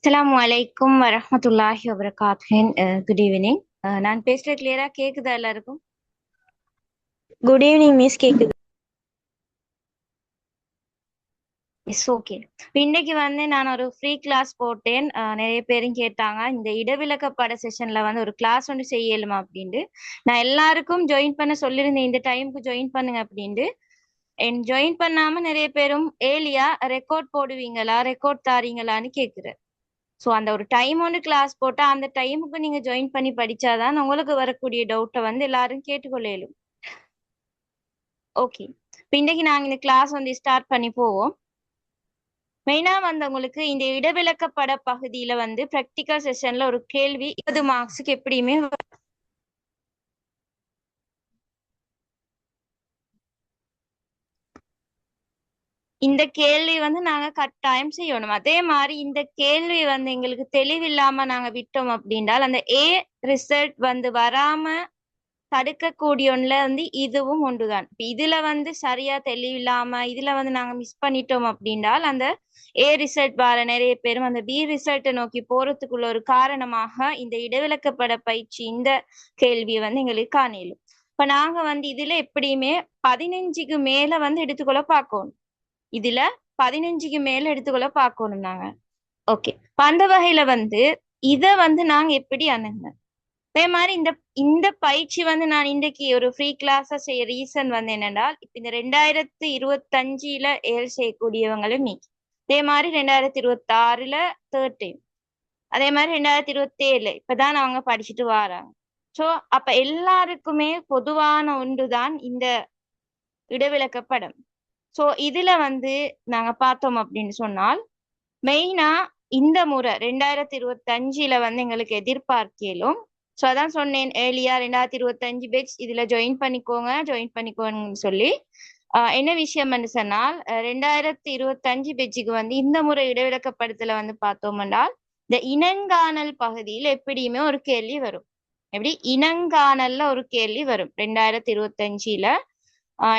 அஸ்ஸலாமு அலைக்கும் வரஹ்மத்துல்லாஹி வபரகாத்துஹின். Good evening. நான் பேசுறது கிளியரா கேக்குதா எல்லாருக்கும்? Good evening miss. கேக்குது. It's okay. இன்னைக்கு நான் ஒரு ஃப்ரீ கிளாஸ் போட்டேன். நிறைய பேரும் கேட்டாங்க இந்த இடவிலக்கப்பட செஷன்ல ஒரு கிளாஸ் ஒன்று செய்யலுமா அப்படின்ட்டு. நான் எல்லாருக்கும் ஜாயின் பண்ண சொல்லியிருந்தேன், இந்த டைமுக்கு ஜாயின் பண்ணுங்க அப்படின்ட்டு. ஜாயின் பண்ணாம நிறைய பேரும் ஏலியா ரெக்கார்ட் போடுவீங்களா, ரெக்கார்ட் தாரீங்களான்னு கேக்குறேன். ஸோ அந்த ஒரு டைம் ஒன்று கிளாஸ் போட்டா அந்த டைமுக்கு நீங்க ஜாயின் பண்ணி படிச்சாதான் உங்களுக்கு வரக்கூடிய டவுட்டை எல்லாரும் கேட்டுக்கொள்ளும். ஓகே, இப்போ இன்னைக்கு நாங்க இந்த கிளாஸ் ஸ்டார்ட் பண்ணி போவோம். மெயினா உங்களுக்கு இந்த இடவிலக்கப்பட பகுதியில பிராக்டிக்கல் செஷன்ல ஒரு கேள்வி 20 மார்க்ஸுக்கு எப்படியுமே இந்த கேள்வி நாங்க கட்டாயம் செய்யணும். அதே மாதிரி இந்த கேள்வி எங்களுக்கு தெளிவில்லாம நாங்க விட்டோம் அப்படின்றால் அந்த ஏ ரிசல்ட் வராம தடுக்கக்கூடிய ஒண்ணுல இதுவும் ஒன்றுதான். இதுல சரியா தெளிவில்லாம இதுல நாங்க மிஸ் பண்ணிட்டோம் அப்படின்றால் அந்த ஏ ரிசல்ட் வர நிறைய பேரும் அந்த பி ரிசல்ட்டை நோக்கி போறதுக்குள்ள ஒரு காரணமாக இந்த இடவிலக்கப்பட பயிற்சி இந்த கேள்வியை எங்களுக்கு காணலும். இப்ப நாங்க இதுல எப்படியுமே 15க்கு மேல எடுத்துக்கொள்ள பார்க்கணும். இதுல 15க்கு மேல எடுத்துக்கொள்ள பார்க்கணும் நாங்க. ஓகே, அந்த வகையில இத நாங்க எப்படி அணுகுங்க. அதே மாதிரி இந்த பயிற்சி நான் இன்றைக்கு ஒரு ஃப்ரீ கிளாஸா செய்ய ரீசன் என்னென்றால் இப்ப இந்த 2025ல ஏல் செய்யக்கூடியவங்களும் நீக்கி அதே மாதிரி 2026ல தேர்ட் டைம் அதே மாதிரி 2027ல இப்பதான் அவங்க படிச்சுட்டு வராங்க. சோ அப்ப எல்லாருக்குமே பொதுவான ஒன்றுதான் இந்த இடவிலக்கப்படம். சோ இதுல நாங்க பார்த்தோம் அப்படின்னு சொன்னால் மெயினா இந்த முறை 2025ல எங்களுக்கு எதிர்பார்க்கலும். ஸோ அதான் சொன்னேன் ஏர்லியா 2025 பேட்ச் இதுல ஜாயின் பண்ணிக்கோங்கன்னு சொல்லி என்ன விஷயம் சொன்னால் 2025 பேட்சுக்கு இந்த முறை இடவிலக்கப்படுத்தல பார்த்தோம் என்றால் இந்த இனங்காணல் பகுதியில் எப்படியுமே ஒரு கேள்வி வரும். எப்படி இனங்காணல்ல ஒரு கேள்வி வரும் 2025ல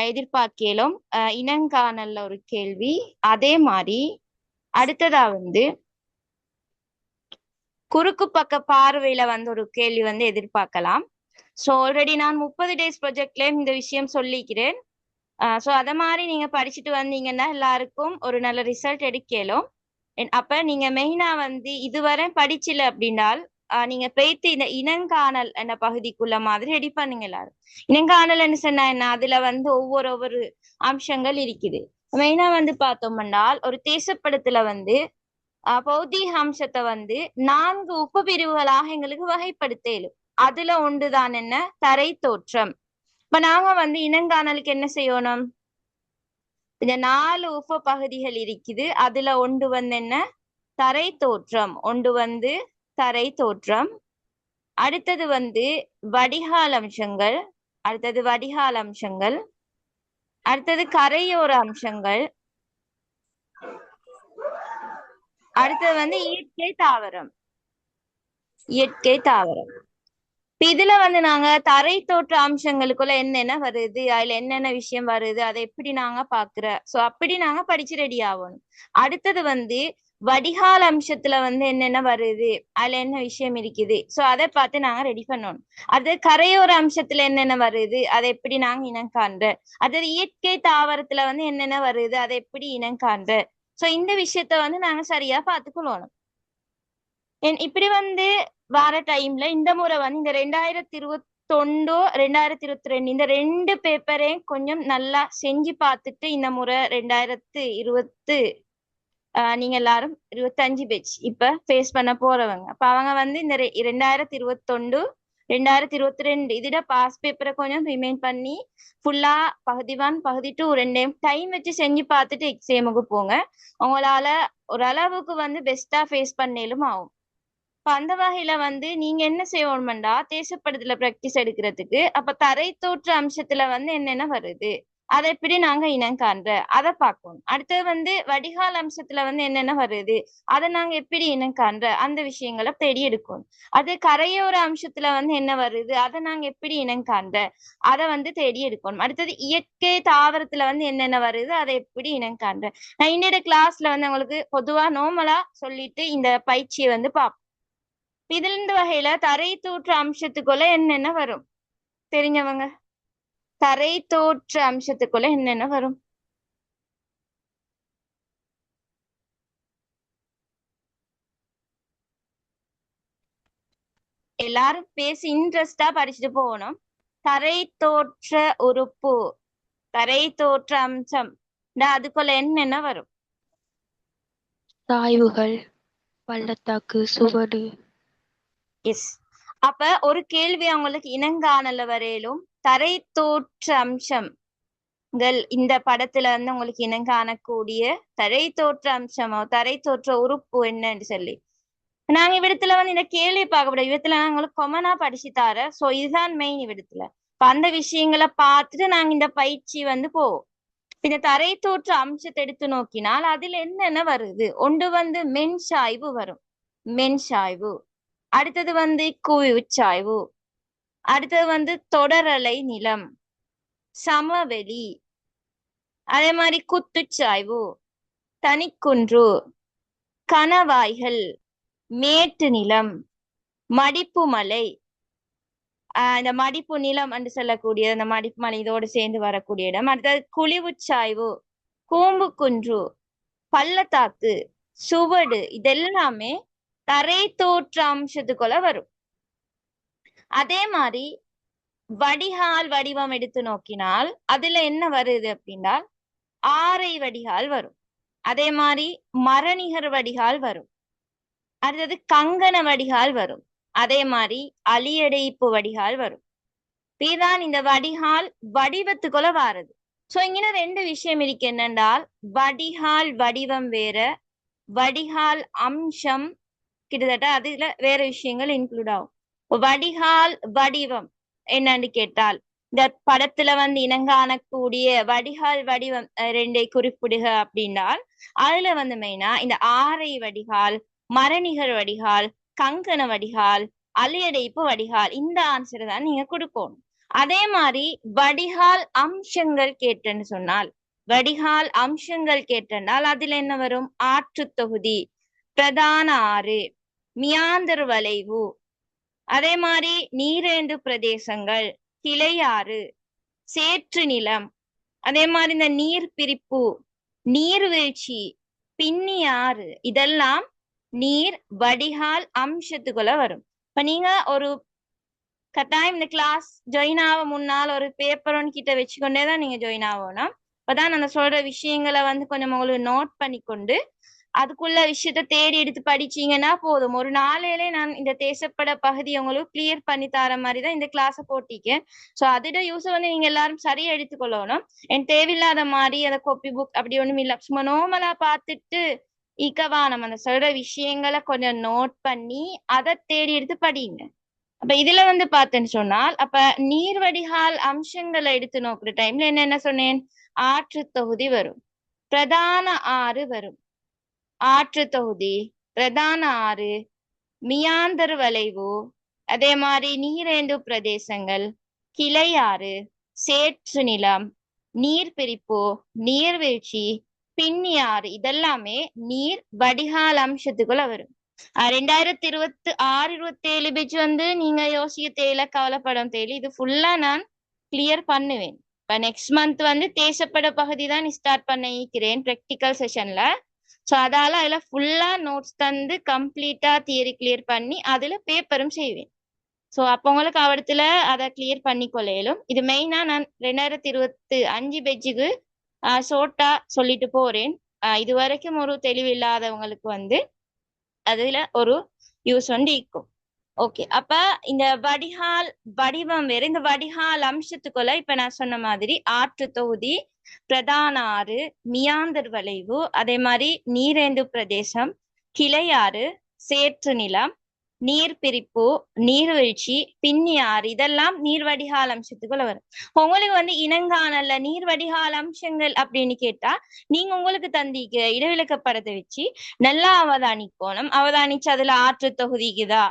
எதிர்பார்க்கலும். இனங்காணல்ல ஒரு கேள்வி. அதே மாதிரி அடுத்ததா குறுக்கு பக்க பார்வையில ஒரு கேள்வி எதிர்பார்க்கலாம். ஸோ ஆல்ரெடி நான் 30 டேஸ் ப்ராஜெக்ட்லயும் இந்த விஷயம் சொல்லிக்கிறேன். ஸோ அத மாதிரி நீங்க படிச்சுட்டு வந்தீங்கன்னா எல்லாருக்கும் ஒரு நல்ல ரிசல்ட் எடுக்கலும். அப்ப நீங்க மெயினா இதுவரை படிச்சில அப்படின்னால் நீங்க போயிட்டு இந்த இனங்காணல் என்ற பகுதிக்குள்ள மாதிரி ரெடி பண்ணுங்க எல்லாரும். இனங்காணல் என்ன சொன்னா என்ன, அதுல ஒவ்வொரு அம்சங்கள் இருக்குது. மெயினா பார்த்தோம்னால் ஒரு தேசப்படத்துல பௌதீக அம்சத்தை 4 உபபிரிவுகளாக எங்களுக்கு வகைப்படுத்தலும். அதுல ஒன்றுதான் என்ன, தரை தோற்றம். இப்ப நாங்க இனங்காணலுக்கு என்ன செய்யணும், இந்த 4 உப பகுதிகள் இருக்குது. அதுல ஒன்று என்ன, தரை தோற்றம். ஒன்று தரை தோற்றம். அடுத்தது வடிகால் அம்சங்கள். அடுத்தது கரையோர அம்சங்கள். அடுத்தது இயற்கை தாவரம். இதுல நாங்க தரை தோற்ற அம்சங்களுக்குள்ள என்னென்ன வருது, அதுல என்னென்ன விஷயம் வருது, அதை எப்படி நாங்க பாக்குற, சோ அப்படி நாங்க படிச்சு ரெடி ஆகணும். அடுத்தது வடிகால் அம்சத்துல என்னென்ன வருது, அதுல என்ன விஷயம் இருக்குது, சோ அதை பார்த்து நாங்க ரெடி பண்ணணும். அது கரையோர அம்சத்துல என்னென்ன வருது, அதை எப்படி நாங்க இனம் காண்ற. அது இயற்கை தாவரத்துல என்னென்ன வருது, அதை எப்படி இனம் காண்ற. சோ இந்த விஷயத்த நாங்க சரியா பார்த்துக்கொள்ளணும். இப்படி வார டைம்ல இந்த முறை இந்த 2021 2022 இந்த 2 பேப்பரையும் கொஞ்சம் நல்லா செஞ்சு பார்த்துட்டு இந்த முறை 2020 நீங்க எல்லாரும் 25 பேட்ச் இப்ப ஃபேஸ் பண்ண போறவங்க. அப்ப அவங்க இந்த 2021 2022 இதோட பாஸ் பேப்பரை கொஞ்சம் ரிமைன் பண்ணி ஃபுல்லா பகுதி 1 பகுதி 2 ரெண்டையும் டைம் வச்சு செஞ்சு பார்த்துட்டு எக்ஸாமுக்கு போங்க. உங்களால ஓரளவுக்கு பெஸ்டா ஃபேஸ் பண்ணலும் ஆகும். அந்த வகையில நீங்க என்ன செய்யணும்டா, தேசப்படத்துல பிராக்டிஸ் எடுக்கிறதுக்கு அப்ப தரை தோற்ற அம்சத்துல என்னென்ன வருது, அதை எப்படி நாங்க இனம் காண்ற அதை பார்க்கணும். அடுத்தது வந்து வடிகால் அம்சத்துல வந்து என்னென்ன வருது அதை நாங்க எப்படி இனம் காண்ற அந்த விஷயங்களை தேடி எடுக்கணும். அது கரையோர அம்சத்துல வந்து என்ன வருது அதை நாங்க எப்படி இனம் காண்ற அதை வந்து தேடி எடுக்கணும். அடுத்தது இயற்கை தாவரத்துல வந்து என்னென்ன வருது அதை எப்படி இனம் காண்ற. நான் இன்னொரு கிளாஸ்ல வந்து உங்களுக்கு பொதுவா நோமலா சொல்லிட்டு இந்த பயிற்சியை வந்து பார்ப்போம். இதுல இந்த வகையில தரை தோற்ற அம்சத்துக்குள்ள என்னென்ன வரும் தெரிஞ்சவங்க? தரை தோற்ற அம்சத்துக்குள்ள என்னென்ன வரும்? எல்லாரும் பேசி இன்ட்ரெஸ்டா படிச்சுட்டு போகணும். தரை தோற்ற உறுப்பு, தரை தோற்ற அம்சம், அதுக்குள்ள என்னென்ன வரும்? சாய்வுகள், பள்ளத்தாக்கு, சுவடு. எஸ். அப்ப ஒரு கேள்வி அவங்களுக்கு இனங்காணல வரையிலும் தரை தோற்ற அம்சங்கள் இந்த படத்துல வந்து உங்களுக்கு இனங்காணக்கூடிய தரை தோற்ற அம்சமோ தரை தோற்ற உறுப்பு என்னன்னு சொல்லி நாங்க இவ்விடத்துல வந்து இந்த கேள்வி பார்க்கப்பட இவ்விடத்துல நாங்க உங்களுக்கு கொமனா படிச்சு தர. சோ இதுதான் மெயின் இவ்விடத்துல. இப்ப அந்த விஷயங்களை பார்த்துட்டு நாங்க இந்த பயிற்சி வந்து போவோம். இந்த தரை தோற்ற அம்சத்தை எடுத்து நோக்கினால் அதுல என்னென்ன வருது? ஒன்று வந்து மென் சாய்வு வரும், மென் சாய்வு. அடுத்தது வந்து குவிவு சாய்வு. அடுத்தது வந்து தொடரலை நிலம், சமவெளி. அதே மாதிரி குத்துச்சாய்வு, தனிக்குன்று, கணவாய்கள், மேட்டு நிலம், மடிப்பு மலை. இந்த மடிப்பு நிலம் என்று சொல்லக்கூடிய அந்த மடிப்பு மலை இதோடு சேர்ந்து வரக்கூடிய இடம். அடுத்தது குழிவு சாய்வு, கூம்பு குன்று, பள்ளத்தாக்கு, சுவடு. இதெல்லாமே தரை தோற்ற அம்சத்துக்குள்ள வரும். அதே மாதிரி வடிகால் வடிவம் எடுத்து நோக்கினால் அதுல என்ன வருது அப்படின்னா ஆரை வடிகால் வரும். அதே மாதிரி மரநிகர் வடிகால் வரும். அடுத்தது கங்கண வடிகால் வரும். அதே மாதிரி அலியடைப்பு வடிகால் வரும். இதுதான் இந்த வடிகால் வடிவத்துக்குள்ள வாரது. சோ இங்க ரெண்டு விஷயம் இருக்கு. என்னென்றால் வடிகால் வடிவம் வேற, வடிகால் அம்சம் கிட்டத்தட்ட அதுல வேற விஷயங்கள் இன்க்ளூட் ஆகும். வடிகால் வடிவம் என்னன்னு கேட்டால் இந்த படத்துல வந்து இனங்காணக்கூடிய வடிகால் வடிவம் ரெண்டை குறிப்பிடுக அப்படின்னால் அதுல வந்து மெயினா இந்த ஆரை வடிகால், மரநிகர் வடிகால், கங்கண வடிகால், அலியடைப்பு வடிகால், இந்த ஆன்சர் தான் நீங்க கொடுக்கணும். அதே மாதிரி வடிகால் அம்சங்கள் கேட்டேன்னு சொன்னால், வடிகால் அம்சங்கள் கேட்டால் அதுல என்ன வரும்? ஆற்று தொகுதி, பிரதான ஆறு, மியாந்தர் வளைவு, அதே மாதிரி நீரேந்து பிரதேசங்கள், கிளையாறு, சேற்று நிலம், அதே மாதிரி இந்த நீர் பிரிப்பு, நீர்வீழ்ச்சி, பின்னி ஆறு. இதெல்லாம் நீர் வடிகால் அம்சத்துக்குள்ள வரும். இப்ப நீங்க ஒரு கட்டாயம் இந்த கிளாஸ் ஜாயின் ஆக முன்னால் ஒரு பேப்பர் ஒன்று கிட்ட வச்சுக்கொண்டேதான் நீங்க ஜாயின் ஆகணும். அப்பதான் நான் சொல்ற விஷயங்களை வந்து கொஞ்சம் உங்களுக்கு நோட் பண்ணிக்கொண்டு அதுக்குள்ள விஷயத்த தேடி எடுத்து படிச்சீங்கன்னா போதும். ஒரு நாளையிலே நான் இந்த தேசப்பட பகுதி உங்களுக்கு கிளியர் பண்ணி தர மாதிரிதான் இந்த கிளாஸை போட்டிக்கேன். சோ அதோட யூஸ் வந்து நீங்க எல்லாரும் சரியா எடுத்துக்கொள்ளணும். என் தேவையில்லாத மாதிரி அதை காப்பி புக் அப்படி ஒண்ணும் இல்லை. சும்மா நோமலா பார்த்துட்டு ஈக்கவா நம்ம அந்த சொல்ற விஷயங்களை கொஞ்சம் நோட் பண்ணி அதை தேடி எடுத்து படிங்க. அப்ப இதுல வந்து பார்த்தேன்னு சொன்னால் அப்ப நீர் வடிகால் அம்சங்களை எடுத்து நோக்குற டைம்ல என்னென்ன சொன்னேன்? ஆற்று தொகுதி வரும், பிரதான ஆறு வரும், ஆற்று தொகுதி, பிரதான ஆறு, மியாந்தர் வளைவு, அதே மாதிரி நீரேந்து பிரதேசங்கள், கிளையாறு, சேற்று நிலம், நீர் பிரிப்பு, நீர்வீழ்ச்சி, பின்னியாறு. இதெல்லாமே நீர் வடிகால் அம்சத்துக்குள்ள வரும். 2026-27 பேஜ் வந்து நீங்க யோசிக்க தேவையில்ல, கவலைப்படம் தேவையில்லை. இது ஃபுல்லா நான் கிளியர் பண்ணுவேன். இப்ப நெக்ஸ்ட் மந்த் வந்து தேசப்பட பகுதி தான் ஸ்டார்ட் பண்ண இருக்கிறேன் ப்ராக்டிக்கல் செஷன்ல. ஸோ அதால அதுல ஃபுல்லா நோட்ஸ் தந்து கம்ப்ளீட்டா தியரி கிளியர் பண்ணி அதுல பேப்பரும் செய்வேன். ஸோ அப்போ உங்களுக்கு அவடத்துல அதை கிளியர் பண்ணி கொள்ளையிலும். இது மெயினா நான் 2025 பேஜுக்கு ஷோர்ட்டா சொல்லிட்டு போறேன். இது வரைக்கும் ஒரு தெளிவு இல்லாதவங்களுக்கு வந்து அதுல ஒரு யூஸ் வந்து இருக்கும். ஓகே. அப்ப இந்த வடிகால் வடிவம் வேற, இந்த வடிகால் அம்சத்துக்குள்ள இப்ப நான் சொன்ன மாதிரி ஆற்று தொகுதி, பிரதான ஆறு, மியாந்தர் வளைவு, அதே மாதிரி நீரேந்து பிரதேசம், கிளையாறு, சேற்று நிலம், நீர்பிரிப்பு, நீர்வீழ்ச்சி, பின்னியாறு இதெல்லாம் நீர் வடிகால் அம்சத்துக்குள்ள வரும். உங்களுக்கு வந்து இனங்காணல்ல நீர் வடிகால் அம்சங்கள் அப்படின்னு கேட்டா நீங்க உங்களுக்கு தந்திக்க இடவிலக்கப்படத்தை வச்சு நல்லா அவதானிக்கணும். அவதானிச்சு அதுல ஆற்று தொகுதிக்குதா,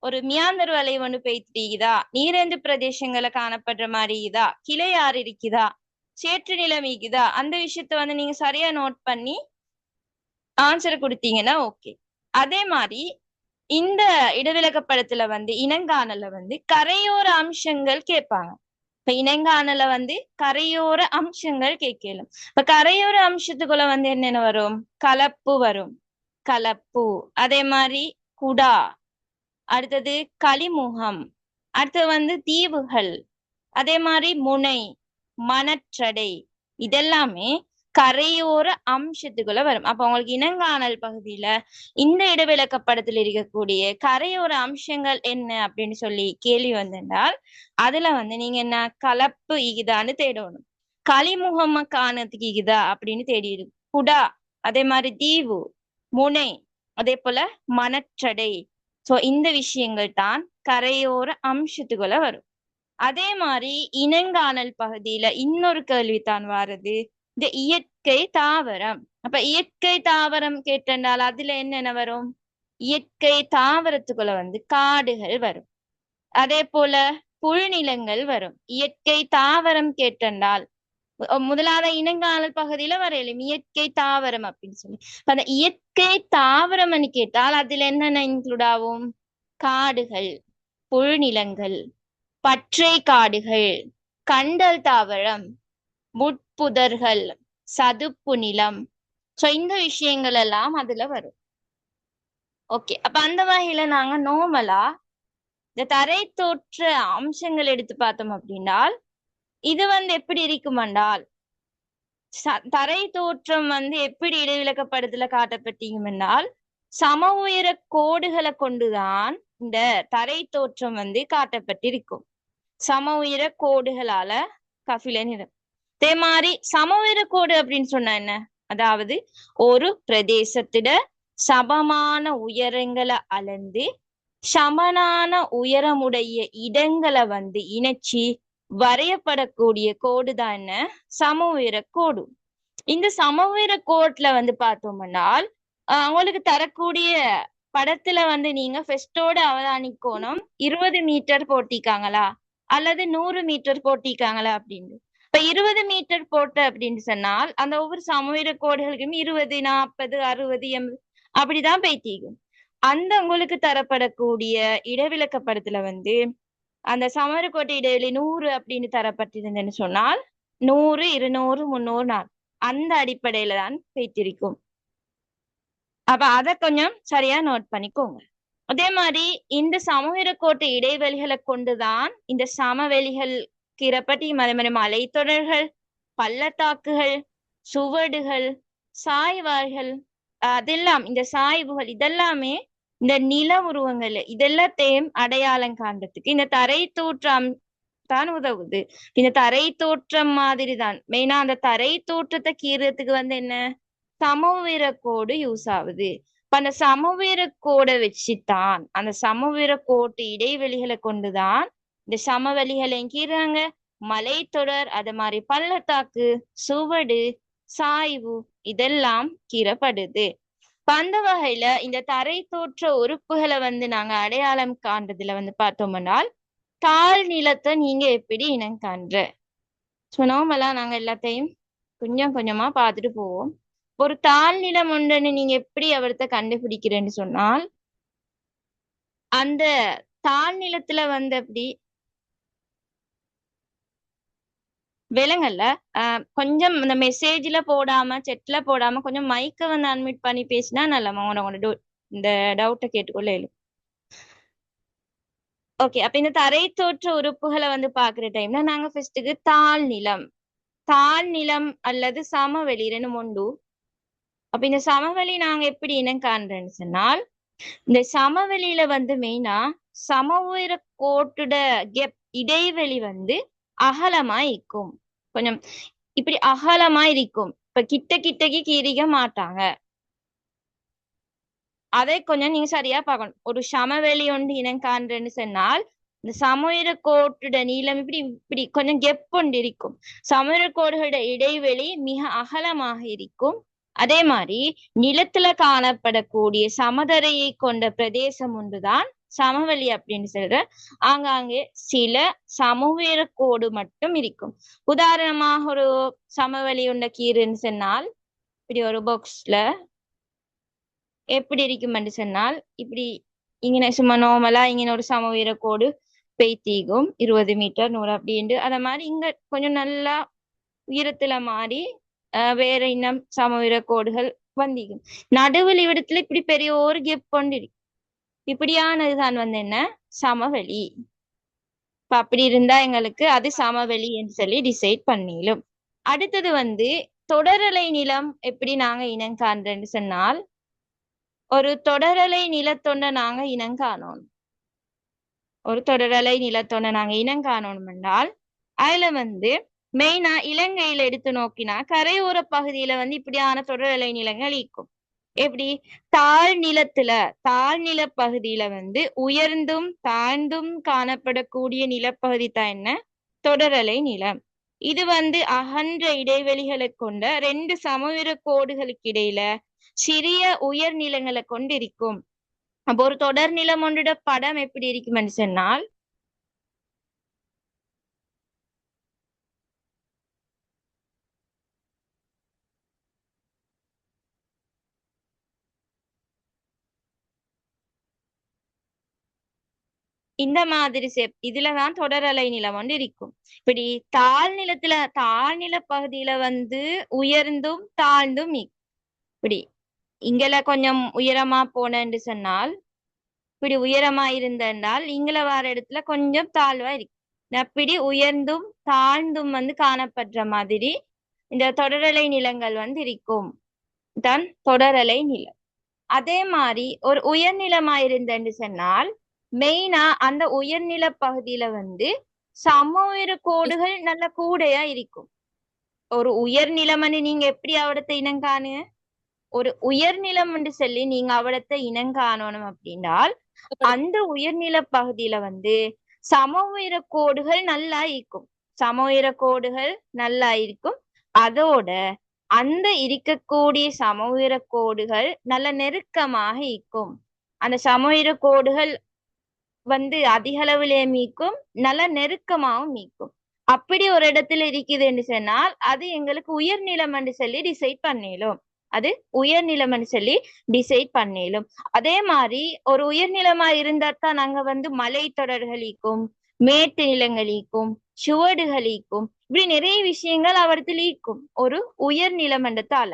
ஒரு மியாந்தர் வலை ஒண்ணு பெய்திக்குதா, நீரேந்து பிரதேசங்களை காணப்படுற மாதிரி இருக்குதா, கிளை ஆறு இருக்குதா, சேற்று நிலம் இருக்குதா, அந்த விஷயத்த வந்து நீங்க சரியா நோட் பண்ணி ஆன்சர் கொடுத்தீங்கன்னா ஓகே. அதே மாதிரி இந்த இடவிலக்கப்படத்துல வந்து இனங்காணல வந்து கரையோர அம்சங்கள் கேட்பாங்க. இப்ப இனங்காணல வந்து கரையோர அம்சங்கள் கேட்கலாம். இப்ப கரையோர அம்சத்துக்குள்ள வந்து என்னென்ன வரும்? கலப்பு வரும், கலப்பு. அதே மாதிரி குடா, அடுத்தது களிமுகம், அடுத்தது வந்து தீவுகள், அதே மாதிரி முனை, மணற்றடை, இதெல்லாமே கரையோர அம்சத்துக்குள்ள வரும். அப்ப உங்களுக்கு இனங்காணல் பகுதியில இந்த இடவிலக்கப்படத்தில் இருக்கக்கூடிய கரையோர அம்சங்கள் என்ன அப்படின்னு சொல்லி கேள்வி வந்திருந்தால் அதுல வந்து நீங்க என்ன கலப்பு இகுதான்னு தேடணும். களிமுகமா காணத்துக்கு இகுதா அப்படின்னு தேடிடும். குடா, அதே மாதிரி தீவு, முனை, அதே போல மணற்றடை. சோ இந்த விஷயங்கள் தான் கரையோர அம்சத்துக்குள்ள வரும். அதே மாதிரி இனங்காணல் பகுதியில இன்னொரு கேள்வித்தான் வாருது, இந்த இயற்கை தாவரம். அப்ப இயற்கை தாவரம் கேட்டால் அதுல என்னென்ன வரும்? இயற்கை தாவரத்துக்குள்ள வந்து காடுகள் வரும், அதே போல புல்நிலங்கள் வரும். இயற்கை தாவரம் கேட்டால் முதலாவது இனங்காணல் பகுதியில வரையலும் இயற்கை தாவரம் அப்படின்னு சொல்லி. அந்த இயற்கை தாவரம் கேட்டால் அதுல என்னென்ன இன்க்ளூட் ஆகும்? காடுகள், புல்நிலங்கள், பற்றை காடுகள், கண்டல் தாவரம், முட்புதர்கள், சதுப்பு நிலம். சோ இந்த விஷயங்கள் எல்லாம் அதுல வரும். ஓகே, அப்ப அந்த வகையில நாங்க நார்மலா இந்த தரை தோற்ற அம்சங்கள் எடுத்து பார்த்தோம் அப்படின்னால் இது வந்து எப்படி இருக்குமென்றால் தரை தோற்றம் வந்து எப்படி இடைவிலக்கப்படுதல காட்டப்பட்டீங்கன்னால் சம உயர கோடுகளை கொண்டுதான் இந்த தரை தோற்றம் வந்து காட்டப்பட்டிருக்கும். சம உயர கோடுகளால கபில நிறம். அதே மாதிரி சம உயர கோடு அப்படின்னு சொன்னா என்ன? அதாவது ஒரு பிரதேசத்திட சமமான உயரங்களை அளந்து சமனான உயரமுடைய இடங்களை வந்து இணைச்சி வரையப்படக்கூடிய கோடு தான் என்ன? சம உயர கோடு. இந்த சம உயர கோட்ல வந்து பார்த்தோம்னால் உங்களுக்கு தரக்கூடிய படத்துல வந்து நீங்க ஃபெஸ்டோட அவதானிக்கணும் 20 மீட்டர் போட்டிக்காங்களா அல்லது 100 மீட்டர் போட்டிக்காங்களா அப்படின்னு. இப்ப 20 மீட்டர் போட்ட அப்படின்னு சொன்னால் அந்த ஒவ்வொரு சமவீர கோடுகளுக்கும் 20, 40, 60, 80 அப்படிதான் பேத்திக்கும். அந்த உங்களுக்கு தரப்படக்கூடிய இடவிலக்கப்படத்துல வந்து அந்த சமவீர கோட்டை இடைவெளி 100 அப்படின்னு தரப்பட்டிருந்தேன்னு சொன்னால் 100, 200, 300, 400 அந்த அடிப்படையில தான் பேத்திருக்கும். அப்ப அதை கொஞ்சம் சரியா நோட் பண்ணிக்கோங்க. அதே மாதிரி இந்த சமவீர கோட்டை இடைவெளிகளை கொண்டுதான் இந்த சமவெளிகள் கிரப்பட்டி, அதே மாதிரி மலைத்தொடர்கள், பள்ளத்தாக்குகள், சுவடுகள், சாய்வாய்கள், அதெல்லாம் இந்த சாய்வுகள் இதெல்லாமே இந்த நில உருவங்கள் இதெல்லாத்தையும் அடையாளம் காண்றதுக்கு இந்த தரை தோற்றம் தான் உதவுது. இந்த தரை தோற்றம் மாதிரி தான் மெயினா அந்த தரை தோற்றத்தை கீறதுக்கு வந்து என்ன சமவீர கோடு யூஸ் ஆகுது. இப்ப அந்த சமவீர கோடை வச்சுதான் அந்த சமவீர கோட்டு இடைவெளிகளை கொண்டுதான் இந்த சமவெளிகளையும் கீறாங்க, மலைத்தொடர், அது மாதிரி பள்ளத்தாக்கு, சுவடு, சாய்வு இதெல்லாம் கீறப்படுது. அந்த வகையில இந்த தரை தோற்ற உறுப்புகளை வந்து நாங்க அடையாளம் காண்றதுல வந்து பார்த்தோம்னால் தாழ் நிலத்தை நீங்க எப்படி இனம் காண்ற சொன்னோமெல்லாம் நாங்க எல்லாத்தையும் கொஞ்சம் கொஞ்சமா பார்த்துட்டு போவோம். ஒரு தாழ் நிலம் ஒன்றுன்னு நீங்க எப்படி அவர்த்த கண்டுபிடிக்கிறேன்னு சொன்னால் அந்த தாழ் நிலத்துல வந்து அப்படி விலங்கல்ல கொஞ்சம் இந்த மெசேஜ்ல போடாம செட்ல போடாம கொஞ்சம் மைக்க வந்து அன்மிட் பண்ணி பேசினா நல்லமா உங்களோட இந்த டவுட்டை கேட்டுக்கொள்ள. ஓகே, அப்ப இந்த தரை தோற்ற உறுப்புகளை வந்து பாக்குற டைம்ல நாங்க ஃபர்ஸ்ட்டுக்கு தாழ் நிலம் அல்லது சமவெளி ரெண்டு உண்டு. அப்ப இந்த சமவெளி நாங்க எப்படி இனம் காண்றேன்னு சொன்னால் இந்த சமவெளியில வந்து மெயினா சம உயர கோட்டுட கெப் இடைவெளி வந்து அகலமா இருக்கும். கொஞ்சம் இப்படி அகலமா இருக்கும். இப்ப கிட்ட கிட்டக்கு கீறிக்க மாட்டாங்க. அதை கொஞ்சம் நீங்க சரியா பார்க்கணும். ஒரு சமவெளி ஒன்று இனம் காண்றேன்னு சொன்னால் இந்த சமவெளி கோட்டோட நீளம் இப்படி இப்படி கொஞ்சம் கெப் ஒன்று இருக்கும். சமவெளி கோடுகளோட இடைவெளி மிக அகலமாக இருக்கும். அதே மாதிரி நிலத்துல காணப்படக்கூடிய சமதரையை கொண்ட பிரதேசம் ஒன்றுதான் சமவெளி அப்படின்னு சொல்ற. ஆங்காங்கே சில சமவெளி கோடு மட்டும் இருக்கும். உதாரணமாக ஒரு சமவெளி உண்ட கீறுன்னு சொன்னால் இப்படி ஒரு பாக்ஸ்ல எப்படி இருக்குமென்று சொன்னால் இப்படி இங்கே சும்மா நார்மலா இங்கே ஒரு சமவீர கோடு பெய்த்தீகும் 20 மீட்டர் 100 அப்படின்ட்டு அத மாதிரி இங்க கொஞ்சம் நல்லா உயரத்துல மாறி வேற இன்னும் சமவீர கோடுகள் வந்தீகும். நடுவில் இடத்துல இப்படி பெரிய ஒரு கெப் கொண்டு இருக்கு. இப்படியானதுதான் வந்து என்ன சமவெளி. இப்ப அப்படி இருந்தா எங்களுக்கு அது சமவெளி என்று சொல்லி டிசைட் பண்ணிடும். அடுத்தது வந்து தொடரலை நிலம் எப்படி நாங்க இனம் காண்றேன்னு சொன்னால் ஒரு தொடரலை நிலத்தொண்ட நாங்க இனம் காணணும். ஒரு தொடரலை நிலத்தொண்ட நாங்க இனம் காணணும் என்றால் அதுல வந்து மெயினா இலங்கையில எடுத்து நோக்கினா கரையோர பகுதியில வந்து இப்படியான தொடரலை நிலங்கள் இருக்கும். எப்படி தாழ்நில பகுதியில வந்து உயர்ந்தும் தாழ்ந்தும் காணப்படக்கூடிய நிலப்பகுதி தான் என்ன தொடரலை நிலம். இது வந்து அகன்ற இடைவெளிகளை கொண்ட 2 சமவெளி கோடுகளுக்கு இடையில சிறிய உயர் நிலங்களை கொண்டிருக்கும். அப்போ ஒரு தொடர் நிலம் ஒன்றோட படம் எப்படி இருக்குமென்னு சொன்னால் இந்த மாதிரி இதுலதான் தொடரலை நிலம் ஒன்று இருக்கும். இப்படி தாழ்நில பகுதியில வந்து உயர்ந்தும் தாழ்ந்தும் இப்படி இங்கல கொஞ்சம் உயரமா போனேன்னு சொன்னால் இப்படி உயரமா இருந்தால் இங்கல வர இடத்துல கொஞ்சம் தாழ்வா இருக்கு. அப்படி உயர்ந்தும் தாழ்ந்தும் வந்து காணப்படுற மாதிரி இந்த தொடரலை நிலங்கள் வந்து இருக்கும். தான் தொடரலை நிலம். அதே மாதிரி ஒரு உயர்நிலமா இருந்தேன்னு சொன்னால் மெயினா அந்த உயர்நில பகுதியில வந்து சமவெளி கோடுகள் நல்ல கூடையா இருக்கும். ஒரு உயர்நிலம்னு நீங்க எப்படி அவடத்தை இனம் காணுங்க? ஒரு உயர்நிலம் என்று சொல்லி நீங்க அவடத்தை இனம் காணணும் அப்படின்னால் அந்த உயர்நில பகுதியில வந்து சமவெளி கோடுகள் நல்லா இருக்கும். சமவெளி கோடுகள் நல்லா இருக்கும். அதோட அந்த இருக்கக்கூடிய சமவெளி கோடுகள் நல்ல நெருக்கமாக இருக்கும். அந்த சமவெளி கோடுகள் வந்து அதிக அளவிலே மீக்கும் நல்ல நெருக்கமாகவும் மீக்கும். அப்படி ஒரு இடத்துல இருக்குதுன்னு சொன்னால் அது எங்களுக்கு உயர்நிலம் என்று சொல்லி டிசைட் பண்ணிடும். அது உயர்நிலம் என்று சொல்லி டிசைட் பண்ணிடும். அதே மாதிரி ஒரு உயர்நிலமா இருந்தா தான் நாங்க வந்து மலைத்தொடர்களுக்கும் மேட்டு நிலங்களுக்கும் சுவடுகளுக்கும் இப்படி நிறைய விஷயங்கள் அவரத்தில் இருக்கும் ஒரு உயர்நிலம் என்றதால.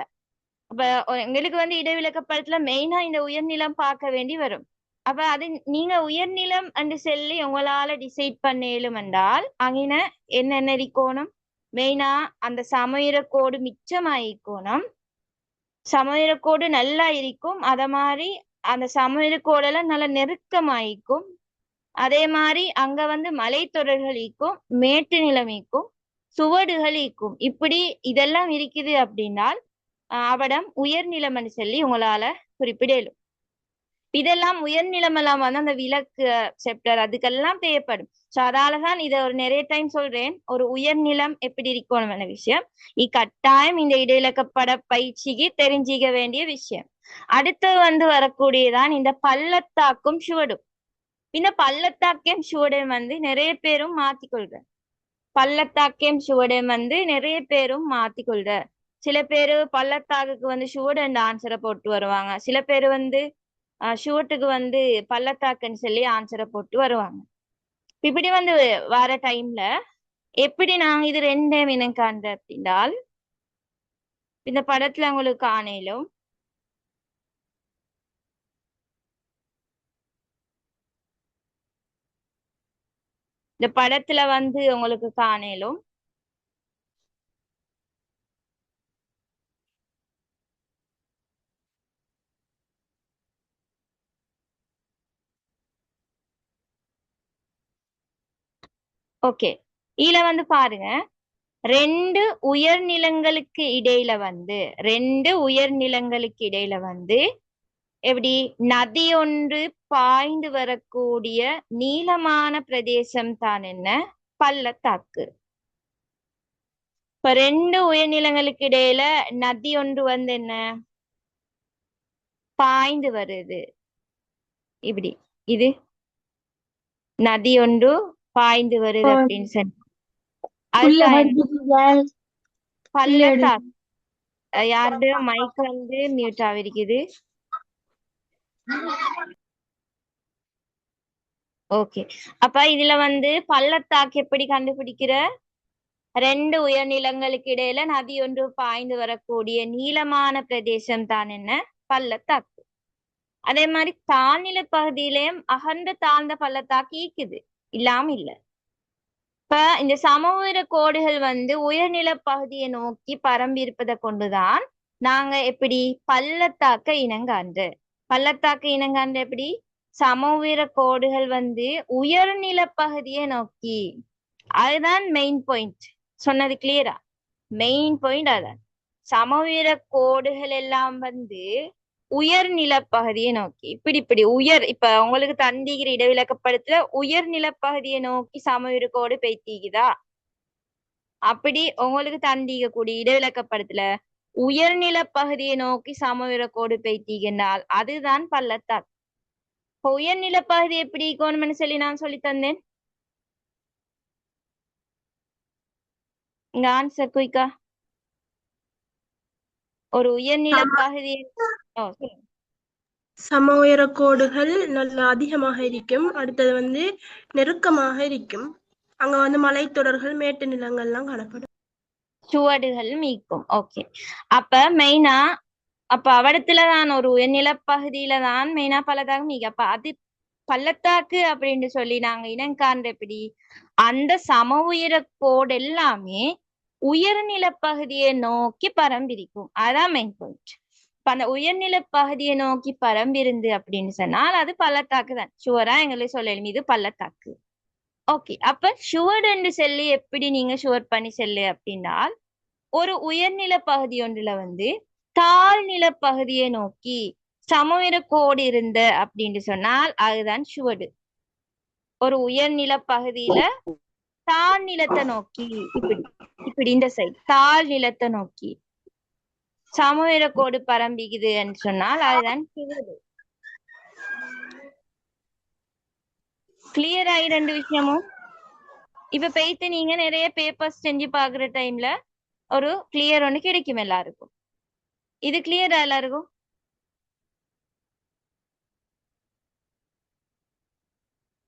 அப்ப எங்களுக்கு வந்து இடைவிலக்கப்படத்துல மெயினா இந்த உயர்நிலம் பார்க்க வேண்டி வரும். அப்ப அது நீங்க உயர்நிலம் என்று சொல்லி உங்களால டிசைட் பண்ணலும் என்றால் அங்கின என்னென்ன இருக்கணும்? மெயினா அந்த சமவெளி கோடு மிச்சமாயிக்கணும். சமவெளி கோடு நல்லா இருக்கும். அத மாதிரி அந்த சமவெளி கோடெல்லாம் நல்லா நெருக்கமாயிக்கும். அதே மாதிரி அங்க வந்து மலைத்தொடர்கள் இருக்கும், மேட்டு நிலம் இருக்கும், சுவடுகள் இருக்கும். இப்படி இதெல்லாம் இருக்குது அப்படின்னால் அவடம் உயர்நிலம் என்று சொல்லி உங்களால குறிப்பிடலும். இதெல்லாம் உயர்நிலமெல்லாம் வந்து அந்த விளக்கு செப்டர் அதுக்கெல்லாம் தேவைப்படும். சோ அதாலதான் இதை ஒரு நிறைய டைம் சொல்றேன். ஒரு உயர்நிலம் எப்படி இருக்கணும் விஷயம் கட்டாயம் இந்த இடையிலக்கப்பட பயிற்சிக்கு தெரிஞ்சிக்க வேண்டிய விஷயம். அடுத்து வந்து வரக்கூடியதான் இந்த பள்ளத்தாக்கும் சுவடும். இந்த பள்ளத்தாக்கையும் சுவடையும் வந்து நிறைய பேரும் மாத்திக்கொள்ற. பள்ளத்தாக்கையும் சுவடையும் வந்து நிறைய பேரும் மாத்திக்கொள்ற. சில பேரு பள்ளத்தாக்குக்கு வந்து சுவடன் ஆன்சரை போட்டு வருவாங்க. சில பேர் வந்து ஷூட்டுக்கு வந்து பள்ளத்தாக்குன்னு சொல்லி ஆன்சரை போட்டு வருவாங்க. இப்படி வந்து வர டைம்ல எப்படி நாங்க இது ரெண்டையும் இனம் காண்ற அப்படின்னால் இந்த படத்துல உங்களுக்கு காணலும் இந்த படத்துல வந்து உங்களுக்கு காணலும் ஓகே. இதுல வந்து பாருங்க, ரெண்டு உயர்நிலங்களுக்கு இடையில வந்து எப்படி நதி ஒன்று பாய்ந்து வரக்கூடிய நீளமான பிரதேசம் தான் என்ன? பள்ளத்தாக்கு. இப்ப ரெண்டு உயர்நிலங்களுக்கு இடையில நதி ஒன்று வந்து என்ன பாய்ந்து வருது. இப்படி இது நதி ஒன்று பாய்ந்து வருது அப்படின்னு சொன்ன அதுதான் என்ன? பள்ளத்தாக்கு. யாருடைய மைக் வந்து மியூட் ஆகிருக்குது. ஓகே, அப்ப இதுல வந்து பள்ளத்தாக்கு எப்படி கண்டுபிடிக்கிற? ரெண்டு உயர்நிலங்களுக்கு இடையில நதி ஒன்று பாய்ந்து வரக்கூடிய நீளமான பிரதேசம் தான் என்ன? பள்ளத்தாக்கு. அதே மாதிரி தாழ்நில பகுதியிலயும் அகன்ற தாழ்ந்த பள்ளத்தாக்கு ஈக்குது, இல்லாம இல்ல. இப்ப இந்த சமவெளி கோடுகள் வந்து உயர்நில பகுதியை நோக்கி பரம்பி இருப்பதை கொண்டுதான் நாங்க எப்படி பள்ளத்தாக்க இனங்காண்று. பள்ளத்தாக்கு இனங்காண்று எப்படி? சமவெளி கோடுகள் வந்து உயர்நில பகுதியை நோக்கி. அதுதான் மெயின் பாயிண்ட். சொன்னது கிளியரா? மெயின் பாயிண்ட் அதான். சமவெளி கோடுகள் எல்லாம் வந்து உயர்நில பகுதியை நோக்கி இப்படி இப்படி இப்ப உங்களுக்கு தந்திகிற இடவிலக்கப்படுத்துல உயர்நில பகுதியை நோக்கி சமவெளி கோடு பெய்த்திக்குதா? அப்படி உங்களுக்கு தந்திக்க கூடிய இடவிலக்கப்படுத்துல உயர்நில பகுதியை நோக்கி சமவெளி கோடு பெய்த்திக்கின்றால் அதுதான் பள்ளத்தாக்கு. உயர்நில பகுதி எப்படி இருக்கணும்னு சொல்லி நான் சொல்லி தந்தேன். இங்க ஆன்சர் குயிக்கா. ஒரு உயர்நில பகுதி சம உயர கோடுகள் நல்ல அதிகமாக இருக்கும். அடுத்தது வந்து நெருக்கமாக இருக்கும். அங்க வந்து மலைத்தொடர்கள் மேட்டு நிலங்கள்லாம் காணப்படும். சுவடுகள் மீக்கும். ஓகே, அப்ப மெயினா அப்ப அவடத்துலதான் ஒரு உயர்நில பகுதியில தான் மெயினா பள்ளத்தாக்கு மீக்கு. அப்ப அது பள்ளத்தாக்கு அப்படின்னு சொல்லி நாங்க இனங்காண்ற எப்படி? அந்த சம உயர கோடு எல்லாமே உயர்நில பகுதியை நோக்கி பரம்பிருக்கும். அதான் மெயின் பாயிண்ட். இப்ப அந்த உயர்நில பகுதியை நோக்கி பரம்பிருந்து அப்படின்னு சொன்னால் அது பள்ளத்தாக்கு தான். ஷுவரா எங்களுக்கு சொல்லலும் இது பள்ளத்தாக்கு. ஓகே, அப்ப ஷுவர்ட் என்று சொல்லி எப்படி நீங்க ஷுவர் பண்ணி செல்லு அப்படின்னால் ஒரு உயர்நில பகுதி ஒன்றுல வந்து தாழ்நில பகுதியை நோக்கி சமவெளி கோடு இருந்த அப்படின்னு சொன்னால் அதுதான் ஷுவர்டு. ஒரு உயர்நில பகுதியில தாழ்நிலத்தை நோக்கி இப்படி இப்படி இந்த சைடு தாழ்நிலத்தை நோக்கி சமவெளி கோடு பரம்பிக்குதுன்னு சொன்னால் அதுதான் ஷுவர்டு. கிளியர் ஆகி ரெண்டு விஷயமும். இப்ப போயிட்டு நீங்க நிறைய பேப்பர்ஸ் செஞ்சு பாக்குற டைம்ல ஒரு கிளியர் ஒண்ணு கிடைக்கும் எல்லாருக்கும். இது கிளியரா எல்லாருக்கும்?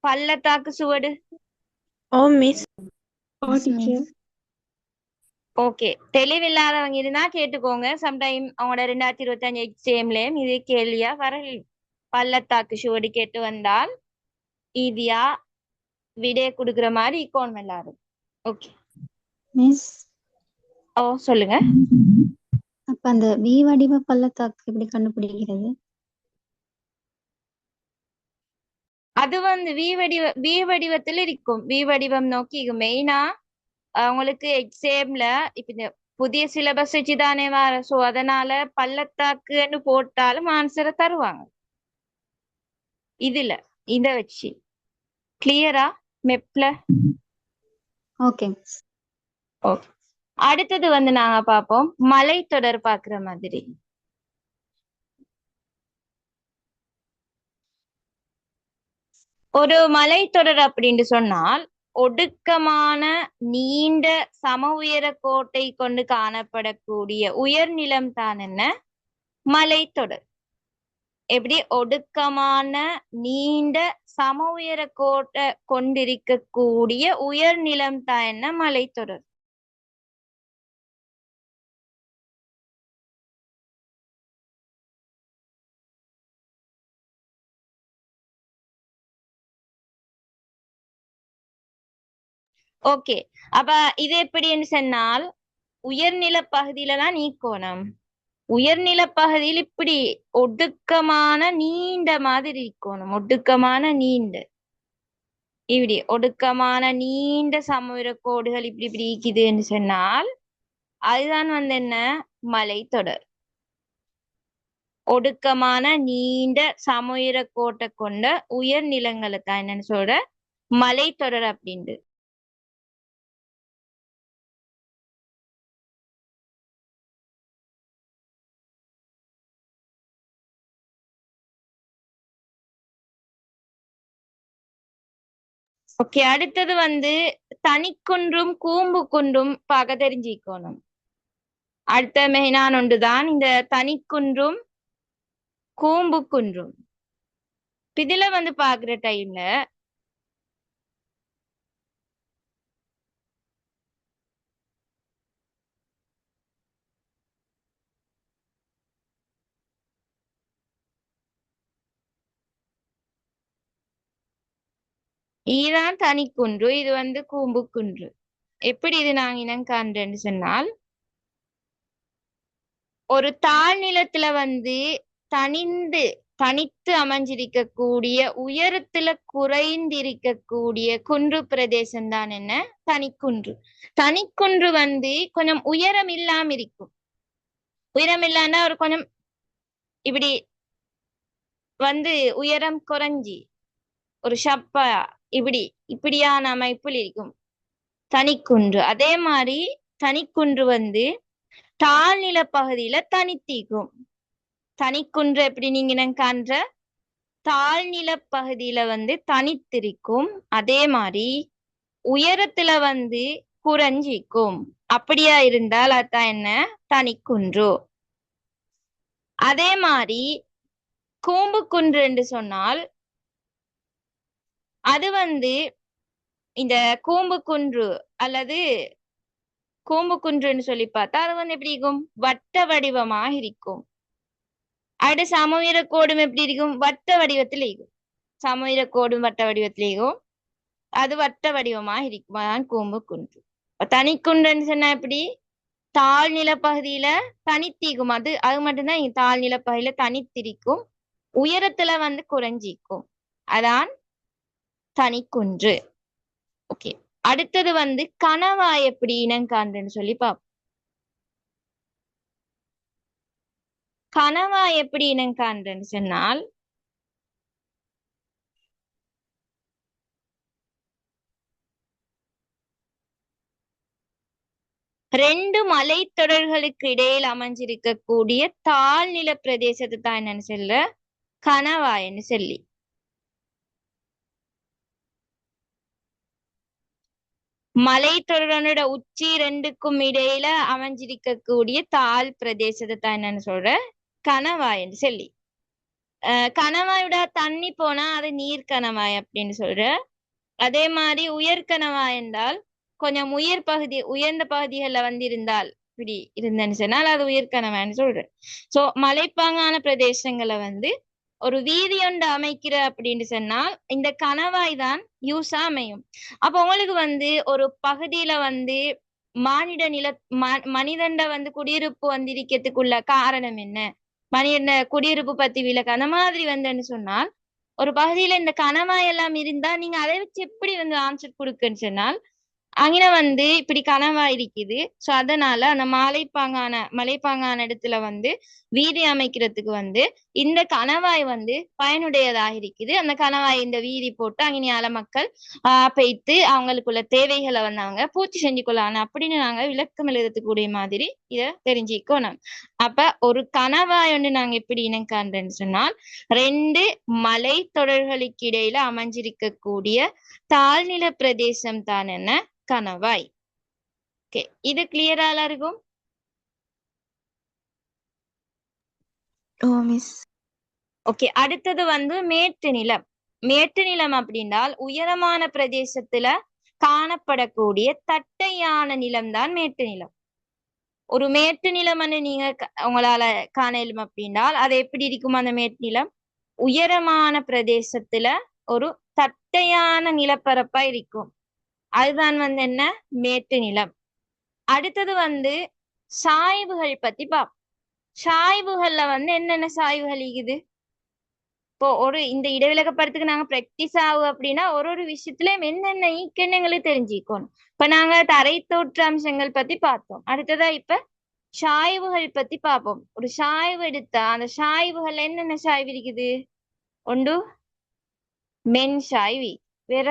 பள்ளத்தாக்கு சுவடு. ஓகே, தெளிவில்லாதவங்க இருந்தா கேட்டுக்கோங்க. சம்டைம் அவங்களோட 2025 எக்ஸாம்லயும் இது கேள்வியா வரல. பள்ளத்தாக்கு சுவடு கேட்டு வந்தால் ஈஸியா விடை கொடுக்குற மாதிரி இருக்கணும் எல்லாரும். ஓகே மிஸ், ஓ சொல்லுங்க. அப்ப அந்த வி வடிவ பள்ளத்தாக்கு எப்படி கண்டுபிடிக்கிறது? அது வந்து வி வடிவத்தில் இருக்கும். வி வடிவம் நோக்கி மெயினா உங்களுக்கு எக்ஸாம்ல இப்ப இந்த புதிய சிலபஸ் வச்சுதானே வர. சோ அதனால பள்ளத்தாக்குன்னு போட்டாலும் ஆன்சரை தருவாங்க. இதுல இத வச்சு கிளியரா மெப்ல. ஓகே. ஓகே, அடுத்தது வந்து நாங்க பார்ப்போம் மலைத்தொடர் பாக்குற மாதிரி. ஒரு மலைத்தொடர் அப்படின்னு சொன்னால் ஒடுக்கமான நீண்ட சம உயர கோட்டை கொண்டு காணப்படக்கூடிய உயர்நிலம் தான் என்ன? மலைத்தொடர். எப்படி? ஒடுக்கமான நீண்ட சம உயர கோட்டை கொண்டிருக்கக்கூடிய உயர்நிலம் தான் என்ன? மலைத்தொடர். ஓகே, அப்ப இது எப்படின்னு சொன்னால் உயர்நில பகுதியில தான் நீக்கோணம். உயர்நில பகுதியில் இப்படி ஒடுக்கமான நீண்ட மாதிரி இருக்கணும். ஒடுக்கமான நீண்ட இப்படி ஒடுக்கமான நீண்ட சமவெளி கோடுகள் இப்படி இப்படி இருக்குதுன்னு சொன்னால் அதுதான் வந்து என்ன? மலைத்தொடர். ஒடுக்கமான நீண்ட சமுயிர கோட்டை கொண்ட உயர் நிலங்களை தான் என்னன்னு சொல்ற மலைத்தொடர் அப்படின்ட்டு. ஓகே, அடுத்தது தனிக்குன்றும் கூம்பு குன்றும் பார்க்க தெரிஞ்சுக்கணும். அடுத்த மெயினான ஒன்றுதான் இந்த தனிக்குன்றும் கூம்பு குன்றும். இதுல பாக்குற டைம்ல இதுதான் தனிக்குன்று, இது கூம்பு குன்று. எப்படி இது நாங்க இனம் காண்றேன்னு சொன்னால், ஒரு தாழ்நிலத்துல தனித்து அமைஞ்சிருக்கக்கூடிய உயரத்துல குறைந்திருக்கக்கூடிய குன்று பிரதேசம் தான் என்ன தனிக்குன்று. தனிக்குன்று கொஞ்சம் உயரம் இல்லாம இருக்கும். உயரம் இல்லாம ஒரு கொஞ்சம் இப்படி உயரம் குறைஞ்சி ஒரு ஷப்பா இப்படியான அமைப்பில் இருக்கும் தனிக்குன்று. அதே மாதிரி தனிக்குன்று தாழ்நில பகுதியில தனித்திக்கும். தனிக்குன்று எப்படி நீங்க காண்ற தாழ்நில பகுதியில தனித்திருக்கும். அதே மாதிரி உயரத்துல குறைஞ்சிக்கும். அப்படியா இருந்தால் அதான் என்ன தனிக்குன்று. அதே மாதிரி கூம்பு குன்று என்று சொன்னால் அது இந்த கூம்பு குன்று அல்லது கூம்பு குன்றுன்னு சொல்லி பார்த்தா அது எப்படி இருக்கும் வட்ட வடிவமாக இருக்கும். அடுத்து சமவீர கோடும் எப்படி இருக்கும் வட்ட வடிவத்தில் இருக்கும். சமவீர கோடும் வட்ட வடிவத்தில் இருக்கும். அது வட்ட வடிவமாக இருக்கும். அதான் கூம்பு குன்று. தனிக்குன்றுன்னு சொன்னா எப்படி தாழ்நில பகுதியில தனித்திக்கும். அது மட்டும்தான் தாழ்நில பகுதியில தனித்திருக்கும். உயரத்துல குறைஞ்சிக்கும். அதான் தனிக்குன்று. ஓகே, அடுத்தது கணவாய் எப்படி இனம் காண்றேன்னு சொல்லி பார்ப்போம். கணவாய் எப்படி இனம் காண்றேன்னு சொன்னால் ரெண்டு மலைத்தொடர்களுக்கு இடையில் அமைஞ்சிருக்கக்கூடிய தாழ்நில பிரதேசத்தை தான் என்னன்னு சொல்ல கணவாய்ன்னு சொல்லி. மலைத்தொடரோட உச்சி ரெண்டுக்கும் இடையில அமைஞ்சிருக்கக்கூடிய தாழ் பிரதேசத்தை தான் என்னன்னு சொல்ற கணவாய்ன்னு சொல்லி. கணவாயோட தண்ணி போனா அது நீர் கணவாய் அப்படின்னு சொல்ற. அதே மாதிரி உயர்கணவாய் என்றால் கொஞ்சம் உயர்ந்த பகுதிகள்ல இருந்தால் இப்படி இருந்தேன்னு சொன்னால் அது உயர்கணவாய்ன்னு சொல்ற. சோ மலைப்பாங்கான பிரதேசங்களை ஒரு வீதி ஒன்று அமைக்கிற அப்படின்னு சொன்னால் இந்த கணவாய் தான் யூஸா அமையும். அப்ப உங்களுக்கு ஒரு பகுதியில மனிதண்ட குடியிருப்பு இருக்கிறதுக்குள்ள காரணம் என்ன, மனித குடியிருப்பு பத்தி விளக்கு அந்த மாதிரி வந்துன்னு சொன்னால் ஒரு பகுதியில இந்த கணவாய் எல்லாம் இருந்தா நீங்க அதை வச்சு எப்படி ஆன்சர் கொடுக்குன்னு சொன்னால் அங்கே இப்படி கணவாய் இருக்குது. சோ அதனால அந்த மலைப்பாங்கான இடத்துல வீதி அமைக்கிறதுக்கு இந்த கணவாய் பயனுடையதாக இருக்குது. அந்த கணவாய் இந்த வீதி போட்டு அங்கேயால மக்கள் பெய்த்து அவங்களுக்குள்ள தேவைகளை அவங்க பூர்த்தி செஞ்சு கொள்ளலாம் அப்படின்னு நாங்க விளக்கம் எழுதக்கூடிய மாதிரி இத தெரிஞ்சுக்கணும். அப்ப ஒரு கணவாய் நாங்க எப்படி இனம் காண்றேன்னு சொன்னால் ரெண்டு மலை தொடர்களுக்கு இடையில அமைஞ்சிருக்கக்கூடிய தாழ்நில பிரதேசம் தான் என்ன கணவாய். ஓகே, இது கிளியரா இருக்கும். ஓகே, அடுத்தது மேட்டு நிலம். மேட்டு நிலம் அப்படின்னால் உயரமான பிரதேசத்துல காணப்படக்கூடிய தட்டையான நிலம் தான் மேட்டு நிலம். ஒரு மேட்டு நிலம் நீங்க உங்களால காணலும் அப்படின்னால் அது எப்படி இருக்கும் அந்த மேட்டு நிலம் உயரமான பிரதேசத்துல ஒரு தட்டையான நிலப்பரப்பா இருக்கும். அதுதான் என்ன மேட்டு நிலம். அடுத்தது சாய்வுகள் பத்தி பார்ப்போம். சாய்வுகள்ல என்னென்ன சாய்வுகள் இருக்குது. இப்போ இந்த இடைவிலக்கப்படுறதுக்கு நாங்க பிராக்டிஸ் ஆகும் அப்படின்னா ஒரு விஷயத்துல என்னென்ன ஈக்கெண்ணங்களுக்கு தெரிஞ்சுக்கணும். இப்ப நாங்க தரை தோற்ற அம்சங்கள் பத்தி பார்த்தோம். அடுத்ததா இப்ப சாய்வுகள் பத்தி பார்ப்போம். ஒரு சாய்வு எடுத்தா அந்த சாய்வுகள் என்னென்ன சாய்வு இருக்குது? ஒன்று மென் சாய்வி, வேற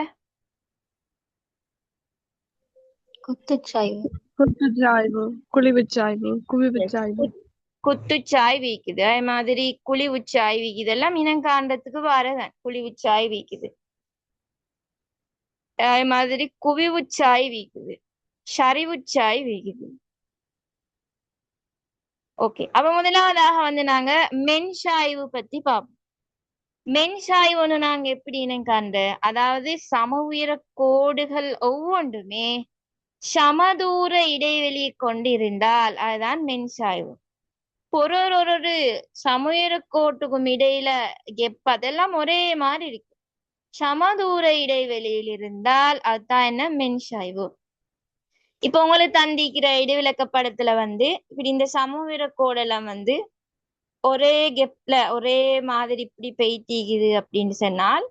குத்துச்சாய்வு. குத்துச்சாய்வு, குழிவுச்சாய்வு, குவிவுச்சாய்வு. குத்துச்சாய் வீக்குது, அதே மாதிரி குழிவுச்சாய் வீக்குது. எல்லாம் இனங்காண்டத்துக்கு வரதான் குழிவுச்சாய் வீக்குது. அதே மாதிரி குவிவுச்சாய் வீக்குது, சரிவுச்சாய் வீக்குது. ஓகே, அப்ப முதலாவதாக வந்து நாங்க மென்சாய்வு பத்தி பார்ப்போம். மென்சாய்வுன்னு நாங்க எப்படி இனங்காண்ட, அதாவது சம உயர கோடுகள் ஒவ்வொன்றுமே சமதூர இடைவெளியை கொண்டிருந்தால் அதுதான் மென்சாய்வு. ஒரு சமூக கோட்டுக்கும் இடையில அதெல்லாம் ஒரே மாதிரி இருக்கு. சமதூர இடைவெளியில் இருந்தால் அதுதான் என்ன? மென்சாய்வு. இப்ப உங்களுக்கு தந்திக்கிற இடைவிலக்க படத்துல வந்து இப்படி இந்த சமூக கோடெல்லாம் வந்து ஒரே கெப்ல ஒரே மாதிரி இப்படி பெய்திக்குது அப்படின்னு சொன்னால்,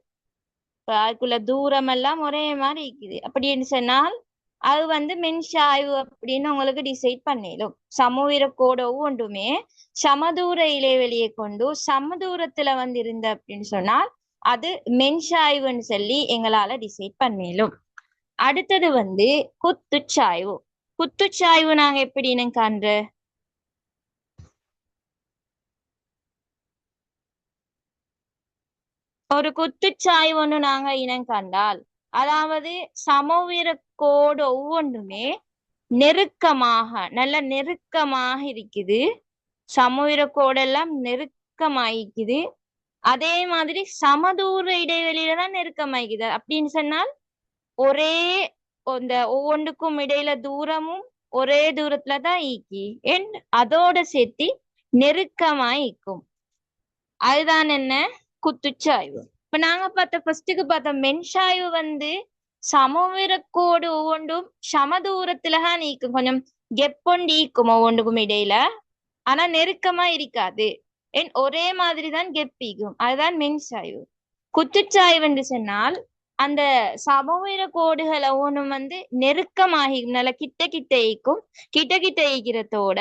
அதுக்குள்ள தூரம் எல்லாம் ஒரே மாதிரி இருக்குது அப்படின்னு சொன்னால் அது வந்து மென்சாய்வு அப்படின்னு உங்களுக்கு டிசைட் பண்ணிடும். சமூக கோடு ஒவ்வொன்றுமே சமதூர இடைவெளியை கொண்டு சமதூரத்துல வந்து இருந்த அப்படின்னு சொன்னால் அது மென்சாய்வுன்னு சொல்லி எங்களால டிசைட் பண்ணிடும். அடுத்தது வந்து குத்துச்சாய்வு. குத்துச்சாய்வு நாங்க எப்படின்னு காண்ற, ஒரு குத்துச்சாய்வுன்னு நாங்க இனம் கண்டால், அதாவது சமவீர கோடு ஒவ்வொன்றுமே நெருக்கமாக நல்ல நெருக்கமாக இருக்குது. சமவீர கோடெல்லாம் நெருக்கமாயிக்குது. அதே மாதிரி சமதூர இடைவெளியில தான் நெருக்கமாயிக்குது அப்படின்னு சொன்னால் ஒரே இந்த ஒவ்வொன்றுக்கும் இடையில தூரமும் ஒரே தூரத்துல தான் ஈக்கி அதோட சேர்த்து நெருக்கமாயிக்கும். அதுதான் என்ன? குத்துச்சாய்வு. இப்ப நாங்க பார்த்த மென்சாய்வு வந்து சமவீர கோடு ஒவ்வொன்றும் சமதூரத்துலதான் நீக்கும், கொஞ்சம் கெப்பொண்டு ஈக்கும் ஒவ்வொன்றுக்கும் இடையில, ஆனா நெருக்கமா இருக்காது. ஒரே மாதிரிதான் கெப்பிக்கும். அதுதான் மென்சாய்வு. குத்துச்சாய்வு என்று சொன்னால் அந்த சமவீர கோடுகள் ஒவ்வொன்றும் வந்து நெருக்கமாகி நல்ல கிட்ட கிட்ட ஈக்கும். கிட்ட கிட்ட ஈக்கிறதோட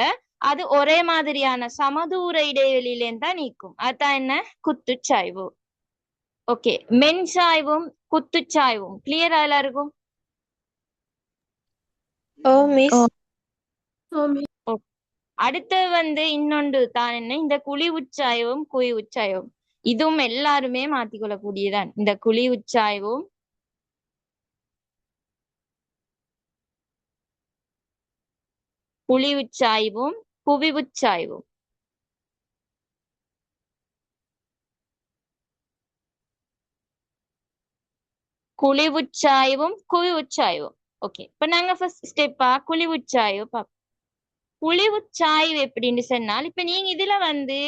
அது ஒரே மாதிரியான சமதூர இடைவெளியிலேருந்து தான் நீக்கும். அதுதான் என்ன? குத்துச்சாய்வு. ஓகே, மென்சாய்வும் குத்துச்சாய்வும் கிளியரா எல்லாருக்கும்? அடுத்து வந்து இன்னொன்று தான் என்ன, இந்த குழி உச்சாய்வும் குழி உச்சாய்வும். இதுவும் எல்லாருமே மாத்திக்கொள்ளக்கூடியதான். இந்த குழி உச்சாய்வும் குழி உச்சாய்வும் குவிவுச்சாய்வும். குழிவுச்சாய்வும் குவிவுச்சாய்வும். ஓகே, இப்ப நாங்க ஃபர்ஸ்ட் ஸ்டெப்பா குழிவுச்சாய்வு பார்ப்போம். குழிவுச்சாய்வு எப்படின்னு சொன்னால், இப்ப நீங்க இதுல வந்து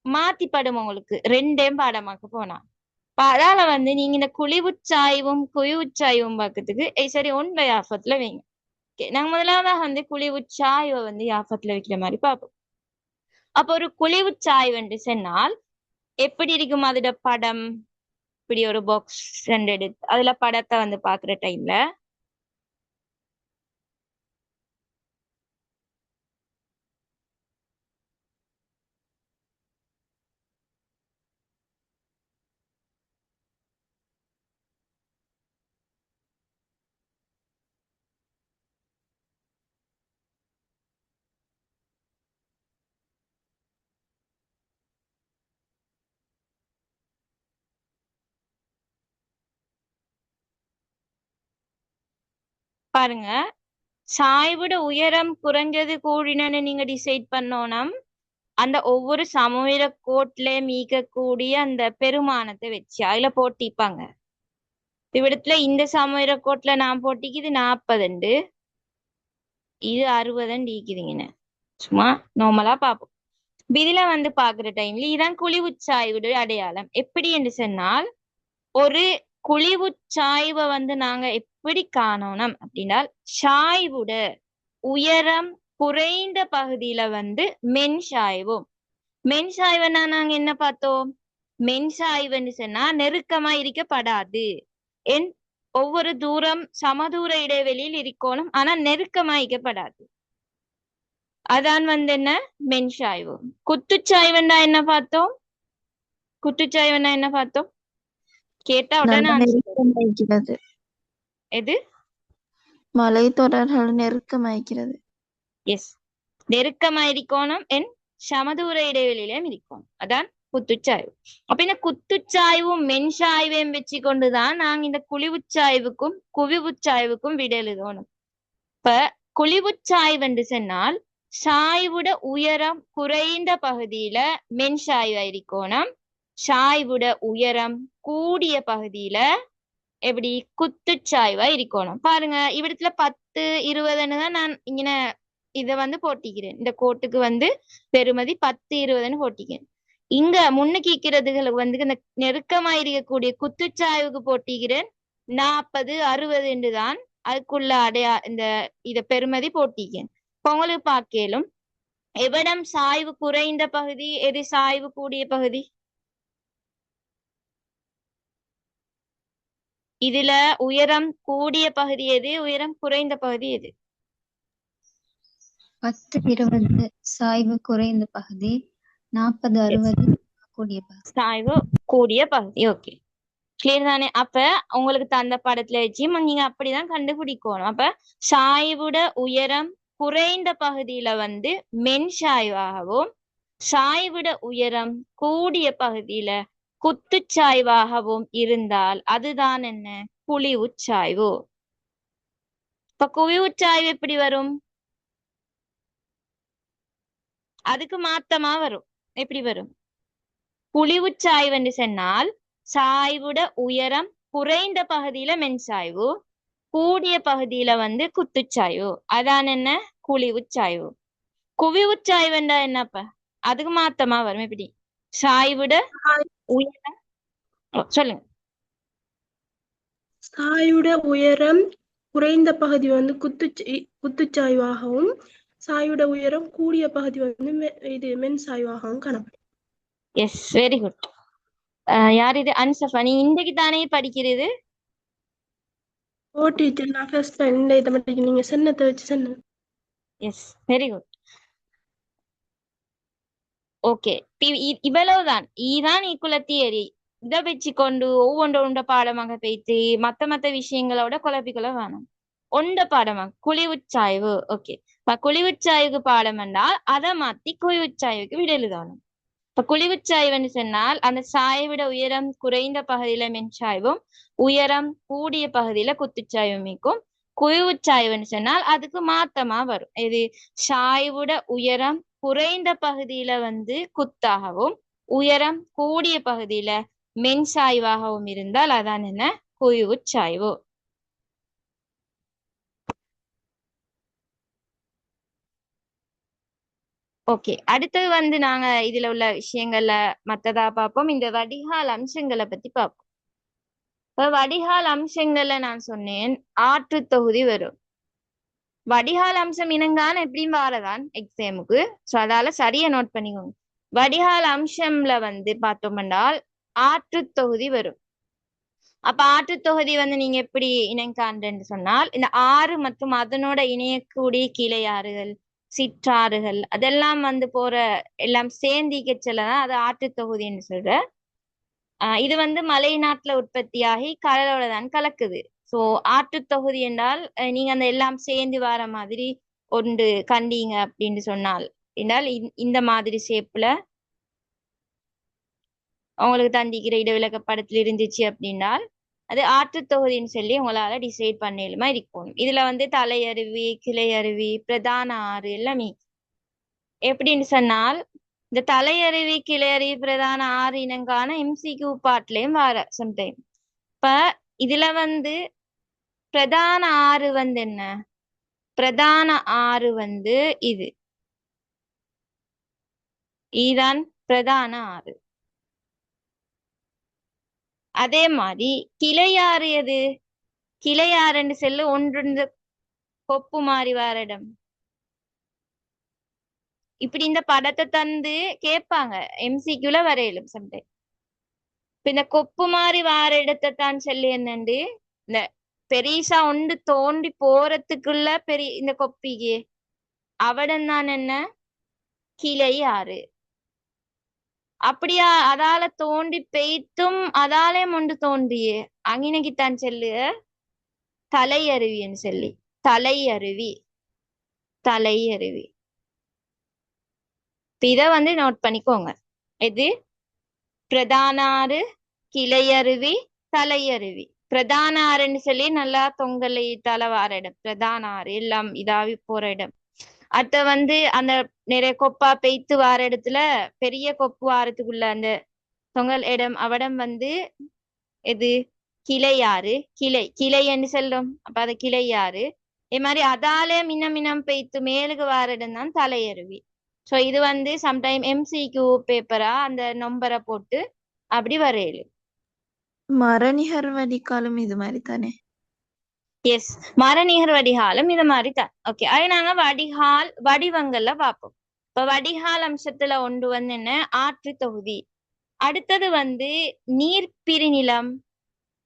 மாத்தி படும் உங்களுக்கு ரெண்டையும் பாடமாக்க போனா, அதால வந்து நீங்க இந்த குழிவுச்சாய்வும் குவிவுச்சாய்வும் பார்க்கறதுக்கு சரி ஒன்றை யாஃபத்துல வைங்க. நாங்க முதலாவதாக வந்து குழிவுச்சாய்வை வந்து யாஃபத்துல வைக்கிற மாதிரி பார்ப்போம். அப்ப ஒரு குழிவுச்சாய்வு என்று சொன்னால் எப்படி இருக்கும் அதோட படம்? இப்படி ஒரு பாக்ஸ் ரெண்டு எடுத்து அதுல படத்தை வந்து பாக்குற டைம்ல பாருங்க, சாய்வோட உயரம் குறைஞ்சது கூடினன்னு நீங்க டிசைட் பண்ணோம்னா அந்த ஒவ்வொரு சமவீர கோட்ல மீக்கக்கூடிய அந்த பெருமானத்தை வச்சு அதுல போட்டிப்பாங்க. இவ்விடத்துல இந்த சமவீர கோட்ல நான் போட்டிக்கு இது 40, இது 60 ஈக்குதுங்கன்னு சும்மா நார்மலா பார்ப்போம். இதுல வந்து பாக்குற டைம்ல இதான் குழிவுச்சாய்வுடைய அடையாளம். எப்படி என்று சொன்னால், ஒரு குழிவுச்சாய்வை வந்து நாங்க எப்படி காணணும் அப்படின்னா, சாய்வுட உயரம் குறைந்த பகுதியில வந்து மென்சாய்வும். மென்சாய்வுன்னா நாங்க என்ன பார்த்தோம்? மென்சாய்வுன்னு சொன்னா நெருக்கமா இருக்கப்படாது. ஒவ்வொரு தூரம் சமதூர இடைவெளியில் இருக்கணும், ஆனா நெருக்கமா இருக்கப்படாது. அதான் வந்து என்ன மென்சாய்வு. குத்துச்சாய்வுண்டா என்ன பார்த்தோம்? குத்துச்சாய்வுண்டா என்ன பார்த்தோம்? கேட்டா உடனே நல்ல answer. நெருக்கம் வைக்கிறது. எது? மலைத்தொடர்கள் நெருக்கம் வைக்கிறது. எஸ், நெருக்கமாயிருக்கோணும் என் சமதூர இடைவெளியிலும் இருக்கணும். அதான் குத்துச்சாய்வு. அப்ப இந்த குத்துச்சாய்வும் மென்சாய்வையும் வச்சு கொண்டுதான் நாங்க இந்த குழிவுச்சாய்வுக்கும் குவிவுச்சாய்வுக்கும் விட எழுதணும். இப்ப குழிவுச்சாய்வு என்று சொன்னால் சாய்வுட உயரம் குறைந்த பகுதியில மென்சாய்வா இருக்கணும், சாய்வுட உயரம் கூடிய பகுதியில எப்படி குத்துச்சாய்வா இருக்கணும். பாருங்க, இவ்விடத்துல 10, 20ன்னு தான் நான் இங்க இத வந்து போட்டிக்கிறேன். இந்த கோட்டுக்கு வந்து பெறுமதி 10, 20ன்னு போட்டிக்கிறேன். இங்க முன்னுக்கு இருக்கிறதுகளுக்கு வந்து இந்த நெருக்கமா இருக்கக்கூடிய குத்துச்சாய்வுக்கு போட்டிக்கிறேன் 40, 60 என்று தான் அதுக்குள்ள இந்த இத பெறுமதி போட்டிக்கிறேன். இப்ப உங்களுக்கு பார்க்கலும் எவ்விடம் சாய்வு குறைந்த பகுதி, எது சாய்வு கூடிய பகுதி? இதுல உயரம் கூடிய பகுதி எது, உயரம் குறைந்த பகுதி எது? 10, 20 சாய்வு குறைந்த பகுதி, 40, 60 கூடிய பகுதி. சாய்வு கூடிய பகுதி. ஓகே, கிளியர் தானே? அப்ப உங்களுக்கு தந்த படத்துல வச்சு நீங்க அப்படிதான் கண்டுபிடிக்கணும். அப்ப சாய்வுட உயரம் குறைந்த பகுதியில வந்து மென் சாய்வாகவும், சாய்விட உயரம் கூடிய பகுதியில குத்துச்சாய்வாகவும் இருந்தால் அதுதான் என்ன? குழிவுச்சாய்வு. இப்ப குவிவுச்சாய்வு எப்படி வரும்? அதுக்கு மாத்தமா வரும். எப்படி வரும்? குழிவுச்சாய்வு என்று சொன்னால் சாய்வுட உயரம் குறைந்த பகுதியில மென்சாய்வு, கூடிய பகுதியில வந்து குத்துச்சாய்வு. அதான் என்ன? குழிவுச்சாய்வு. குவிவுச்சாய்வுண்டா என்னப்ப? அதுக்கு மாத்தமா வரும். எப்படி? சாய்வுட உயரம். சொல்லுங்க. சாயுட உயரம் குறைந்த பகுதி வந்து குத்துச்சாய்வாகவும், சாயுட உயரம் கூடிய பகுதி வந்து இது மென் சாய்வாகவும் காணப்படும். Yes, very good. யார் இது? அன்சஃபா, நீ இன்றைக்கு தானே படிக்கிறது? ஓ டீச்சர், நான் ஃபர்ஸ்ட் டைம் இந்த இதை மட்டும் நீங்க சொன்னதை வச்சு சொன்னேன். S, very good. ஓகே, இவ்வளவுதான். இதுதான் ஈக்குவல தியரி. இதை வச்சு கொண்டு ஒவ்வொன்ற பாடமாக பேசி மத்த விஷயங்களோட குழப்பிக்கொள்ள வேணும். ஒன்ற பாடமாக குழிவுச்சாய்வு. ஓகே, இப்ப குழிவுச்சாய்வுக்கு பாடம் என்றால் அதை மாத்தி குழிவுச்சாய்வுக்கு விட எழுதணும். இப்ப குழிவுச்சாய்வுன்னு சொன்னால் அந்த சாய்விட உயரம் குறைந்த பகுதியில மென்சாய்வும், உயரம் கூடிய பகுதியில குத்துச்சாய்வும் இருக்கும். குவிவுச்சாய்வுன்னு சொன்னால் அதுக்கு மாத்தமா வரும். இது சாய்வுட உயரம் குறைந்த பகுதியில வந்து குத்தாகவும், உயரம் கூடிய பகுதியில மென்சாய்வாகவும் இருந்தால் அதான் என்ன? குவிவுச்சாய்வு. ஓகே, அடுத்தது வந்து நாங்க இதுல உள்ள விஷயங்கள்ல மத்ததா பார்ப்போம். இந்த வடிகால் அம்சங்களை பத்தி பார்ப்போம். இப்ப வடிகால் அம்சங்கள்ல நான் சொன்னேன் ஆற்று தொகுதி வரும். வடிகால் அம்சம் இனங்கான எப்படியும் வாரதான் எக்ஸாமுக்கு. சோ அதால சரியா நோட் பண்ணிக்கோங்க. வடிகால் அம்சம்ல வந்து பார்த்தோம் என்றால் ஆற்று தொகுதி வரும். அப்ப ஆற்று தொகுதி வந்து நீங்க எப்படி இனங்காண்றேன்னு சொன்னால் இந்த ஆறு மற்றும் அதனோட இணையக்கூடிய கிளை ஆறுகள், சிற்றாறுகள் அதெல்லாம் வந்து போற எல்லாம் சேர்ந்திக்க செல்லதான் அது ஆற்று தொகுதின்னு சொல்ற. இது வந்து மலை நாட்டுல உற்பத்தியாகி கடலோட தான் கலக்குது. சோ ஆற்று தொகுதி என்றால் நீங்க அந்த எல்லாம் சேர்ந்து வர மாதிரி ஒன்று கண்டீங்க அப்படின்னு சொன்னால் என்றால் இந்த மாதிரி ஷேப்ல உங்களுக்கு தந்திக்கிற இடவிலக்க படத்துல இருந்துச்சு அப்படின்னால் அது ஆற்று தொகுதின்னு சொல்லி உங்களால டிசைட் பண்ணலுமா இருக்கணும். இதுல வந்து தலையருவி, கிளை அருவி, பிரதான ஆறு எல்லாமே. எப்படின்னு சொன்னால் இந்த தலையருவி, கிளையருவி, பிரதான ஆறு இனங்கான MCQ பாட்லயும் வர சம்டைம். இப்ப இதுல வந்து பிரதான ஆறு வந்து என்ன? பிரதான ஆறு வந்து இதுதான் பிரதான ஆறு. அதே மாதிரி கிளையாறு எது? கிளையாறுன்னு செல்லு ஒன்று கொப்பு மாறி வர இடம். இப்படி இந்த படத்தை தந்து கேட்பாங்க, MCQல வரையிலும் சம்டைம். இப்ப இந்த கொப்பு மாறி வார இடத்தை தான் சொல்லி என்னண்டு இந்த பெரிசா ஒன்று தோண்டி போறதுக்குள்ள பெரிய இந்த கொப்பிக்கு அவடம் தான் என்ன கிளை ஆறு. அப்படியா அதால தோண்டி பெய்த்தும் அதாலே மொண்டு தோன்றியே அங்கினக்கித்தான் செல்லு தலை அருவின்னு சொல்லி தலை அருவி தலை அருவி. இத வந்து நோட் பண்ணிக்கோங்க. எது பிரதான ஆறு கிளை அருவி தலை அருவி. பிரதான ஆறுன்னு சொல்லி நல்லா தொங்கலை தலை வார இடம் பிரதான ஆறு எல்லாம் இதாவி போற இடம். அத வந்து அந்த நிறைய கொப்பா பெய்த்து வார இடத்துல பெரிய கொப்பு வாரத்துக்குள்ள அந்த தொங்கல் இடம் அவடம் வந்து எது கிளையாறு கிளை கிளைன்னு சொல்லும். அப்ப அது கிளையாறு. இது மாதிரி அதாலே மின்னம் பெய்த்து மேலுக்கு வார இடம் தான் தலையருவி. ஸோ இது வந்து சம்டைம் எம்சிக்யூ பேப்பரா அந்த நம்பரை போட்டு அப்படி வரையலு. மரநிகர் வடிகாலும் இது மாதிரி தானே? எஸ், மரநிகர் வடிகாலும் இது மாதிரி தான். ஓகே, அது நாங்க வடிகால் வடிவங்கள்ல பார்ப்போம். இப்ப வடிகால் அம்சத்துல ஒன்று வந்து என்ன ஆற்று தொகுதி. அடுத்தது வந்து நீர்பிரிநிலம்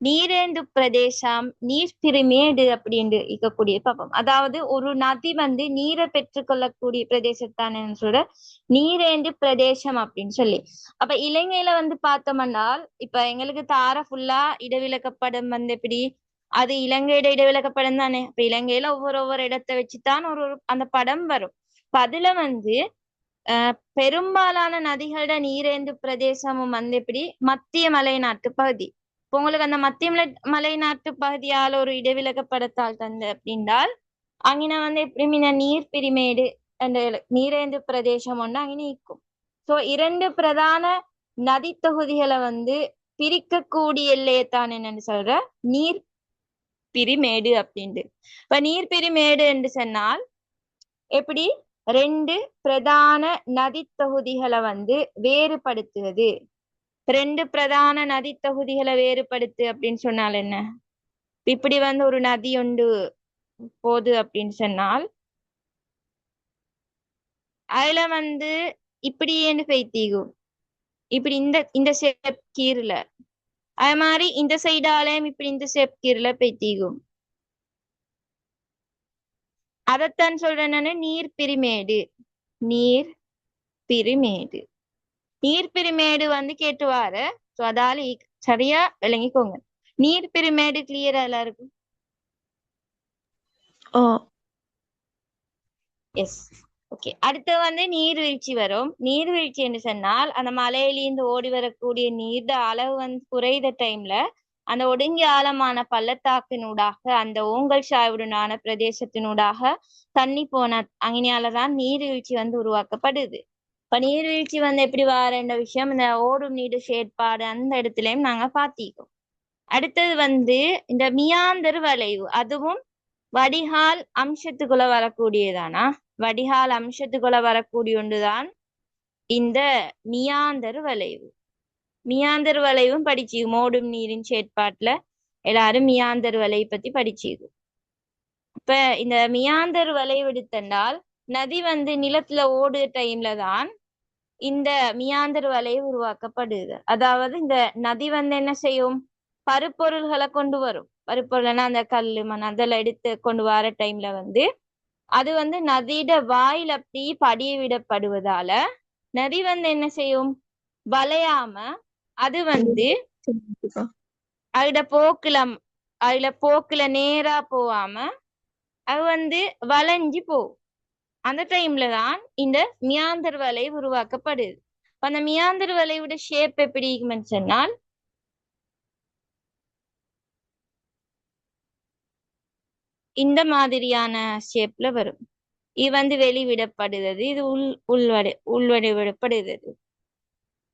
நீரேந்து பிரதேசம் நீர்பிரிமேடு அப்படின்னு இருக்கக்கூடிய பார்ப்போம். அதாவது ஒரு நதி வந்து நீரை பெற்றுக்கொள்ளக்கூடிய பிரதேசத்தானு சொல்ற நீரேந்து பிரதேசம் அப்படின்னு சொல்லி. அப்ப இலங்கையில வந்து பார்த்தோம்னால் இப்ப எங்களுக்கு தார ஃபுல்லா இடவிலக்கப்படம் வந்து எப்படி அது இலங்கையோட இடவிலக்கப்படம் தானே. இப்ப இலங்கையில ஒவ்வொரு இடத்தை வச்சுதான் ஒரு அந்த படம் வரும். இப்ப அதுல வந்து பெரும்பாலான நதிகளோட நீரேந்து பிரதேசமும் வந்து எப்படி மத்திய மலைநாட்டு பகுதி. இப்போ உங்களுக்கு அந்த மத்திய மலைநாட்டு பகுதியால் ஒரு இடவிலக்கப்படத்தால் தந்து அப்படின்றால் அங்கின வந்து எப்படி நீர் பிரிமேடு அந்த நீரேந்து பிரதேசம் ஒன்று அங்கே இருக்கும். ஸோ 2 பிரதான நதி தொகுதிகளை வந்து பிரிக்கக்கூடிய எல்லையத்தான் என்னன்னு சொல்ற நீர் பிரிமேடு அப்படின்ட்டு. இப்ப நீர் பிரிமேடு என்று சொன்னால் எப்படி 2 பிரதான நதி தொகுதிகளை வந்து வேறுபடுத்துவது. 2 பிரதான நதி தொகுதிகளை வேறுபடுத்து அப்படின்னு சொன்னால் என்ன? இப்படி வந்து ஒரு நதி ஒன்று போகுது அப்படின்னு சொன்னால் அதுல வந்து இப்படி ஏன்னு பெய்த்தீகும் இப்படி இந்த ஷேப் கீர்ல அது மாதிரி இந்த சைடாலையும் இப்படி இந்த ஷேப் கீர்ல பெய்த்தீகும். அதைத்தான் சொல்றேன்னு நீர் பிரிமேடு. நீர் பிரிமேடு நீர் பிரிமேடு வந்து கேட்டுவாரு. ஸோ அதால சரியா விளங்கிக்கோங்க. நீர் பிரிமேடு கிளியரா எல்லாருக்கும்? ஓ எஸ், ஓகே. அடுத்து வந்து நீர்வீழ்ச்சி வரும். நீர்வீழ்ச்சி என்று சொன்னால் அந்த மலையிலிருந்து ஓடி வரக்கூடிய நீர் அளவு வந்து குறைந்த டைம்ல அந்த ஒடுங்கி ஆழமான பள்ளத்தாக்கினூடாக அந்த ஓங்கல் சாய்வுடனான பிரதேசத்தினூடாக தண்ணி போன அங்கனையாலதான் நீர்வீழ்ச்சி வந்து உருவாக்கப்படுது. இப்ப நீர்வீழ்ச்சி வந்து எப்படி வாரன்ற விஷயம் இந்த ஓடும் நீடு செயற்பாடு அந்த இடத்துலயும் நாங்க பாத்திக்கோம். அடுத்தது வந்து இந்த மியாந்தர் வளைவு, அதுவும் வடிகால் அம்சத்துக்குள்ள வரக்கூடியதானா? வடிகால் அம்சத்துக்குள்ள வரக்கூடிய ஒன்றுதான் இந்த மியாந்தர் வளைவு. மியாந்தர் வளைவும் படிச்சிக்கும். ஓடும் நீரின் செயற்பாட்டுல எல்லாரும் மியாந்தர் வளைவு பத்தி படிச்சிக்கும். இப்ப இந்த மியாந்தர் வளைவு எடுத்தண்டால் நதி வந்து நிலத்துல ஓடுற டைம்ல தான் இந்த மியாந்தர் வளைவு உருவாக்கப்படுது. அதாவது இந்த நதி வந்து என்ன செய்யும்? பருப்பொருள்களை கொண்டு வரும். பருப்பொருள்னா அந்த கல்லு மண் அதெல்லாம் எடுத்து கொண்டு வர டைம்ல வந்து அது வந்து நதியோட வாயில் அப்படி படிய விடப்படுவதால நதி வந்து என்ன செய்யும்? வளையாம அது வந்து அதுல போக்குல நேரா போகாம அது வந்து வளைஞ்சு போகும். அந்த டைம்ல தான் இந்த மியாந்தர் வளைவு உருவாக்கப்படுது. அந்த மியாந்தர் வளைவோட ஷேப் எப்படி இருக்குன்னு சொன்னால் இந்த மாதிரியான ஷேப்ல வரும். இது வந்து வெளிவிடப்படுகிறது, இது உள்வடைவிடப்படுகிறது.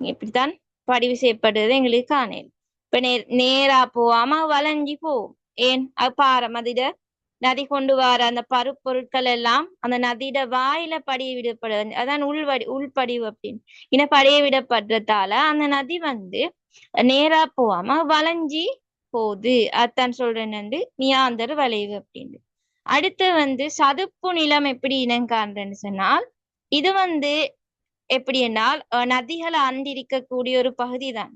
இப்படித்தான் பதிவு செய்யப்படுறது எங்களுக்கு காணேன். இப்ப நேரா போகாம வளைஞ்சி போகும். ஏன்? அது பாரம் அதிட நதி கொண்டு வர அந்த பருப்பொருட்கள் எல்லாம் அந்த நதியோட வாயில படிய விடப்படுது. அதான் உள்படிவு அப்படின்னு படிய விடப்படுறதால அந்த நதி வந்து நேரா போகாம வளைஞ்சி போகுது. அதான் சொல்றேன் வந்து மியாந்தர் வளைவு அப்படின்னு. அடுத்து வந்து சதுப்பு நிலம் எப்படி இனம் காண்றேன்னு சொன்னால் இது வந்து எப்படி என்றால் நதிகளை அண்டிருக்கக்கூடிய ஒரு பகுதி தான்.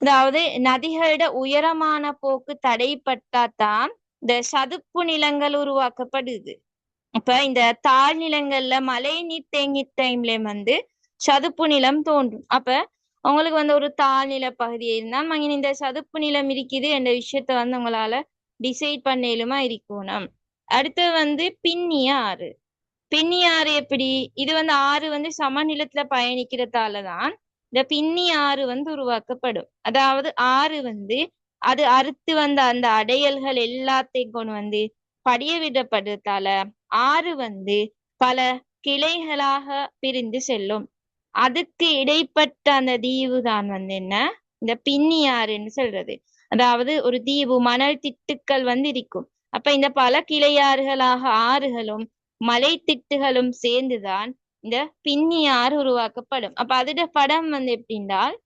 அதாவது நதிகளோட உயரமான போக்கு தடைப்பட்டாதான் இந்த சதுப்பு நிலங்கள் உருவாக்கப்படுது. அப்ப இந்த தாழ்நிலங்கள்ல மழை நீர் தேங்கி டைம்ல வந்து சதுப்பு நிலம் தோன்றும். அப்ப உங்களுக்கு வந்து ஒரு தாழ்நில பகுதி இருந்தால் மங்கின இந்த சதுப்பு நிலம் இருக்குது என்ற விஷயத்த வந்து உங்களால டிசைட் பண்ணலுமா இருக்கணும். அடுத்தது வந்து பின்னிய ஆறு. பின்னிய ஆறு எப்படி? இது வந்து ஆறு வந்து சமநிலத்துல பயணிக்கிறதாலதான் இந்த பின்னிய ஆறு வந்து உருவாக்கப்படும். அதாவது ஆறு வந்து அது அறுத்து வந்த அந்த அடையல்கள் எல்லாத்தையும் கொண்டு வந்து படிய விடப்படுறதால ஆறு வந்து பல கிளைகளாக பிரிந்து செல்லும். அதுக்கு இடைப்பட்ட அந்த தீவு தான் வந்து என்ன, இந்த பின்னி ஆறுன்னு சொல்றது. அதாவது ஒரு தீவு மணல் திட்டுக்கள் வந்து இருக்கும். அப்ப இந்த பல கிளையாறுகளாக ஆறுகளும் மலை திட்டுகளும் சேர்ந்துதான் இந்த பின்னி ஆறு உருவாக்கப்படும். அப்ப அதோட படம் வந்து எப்படின்றால்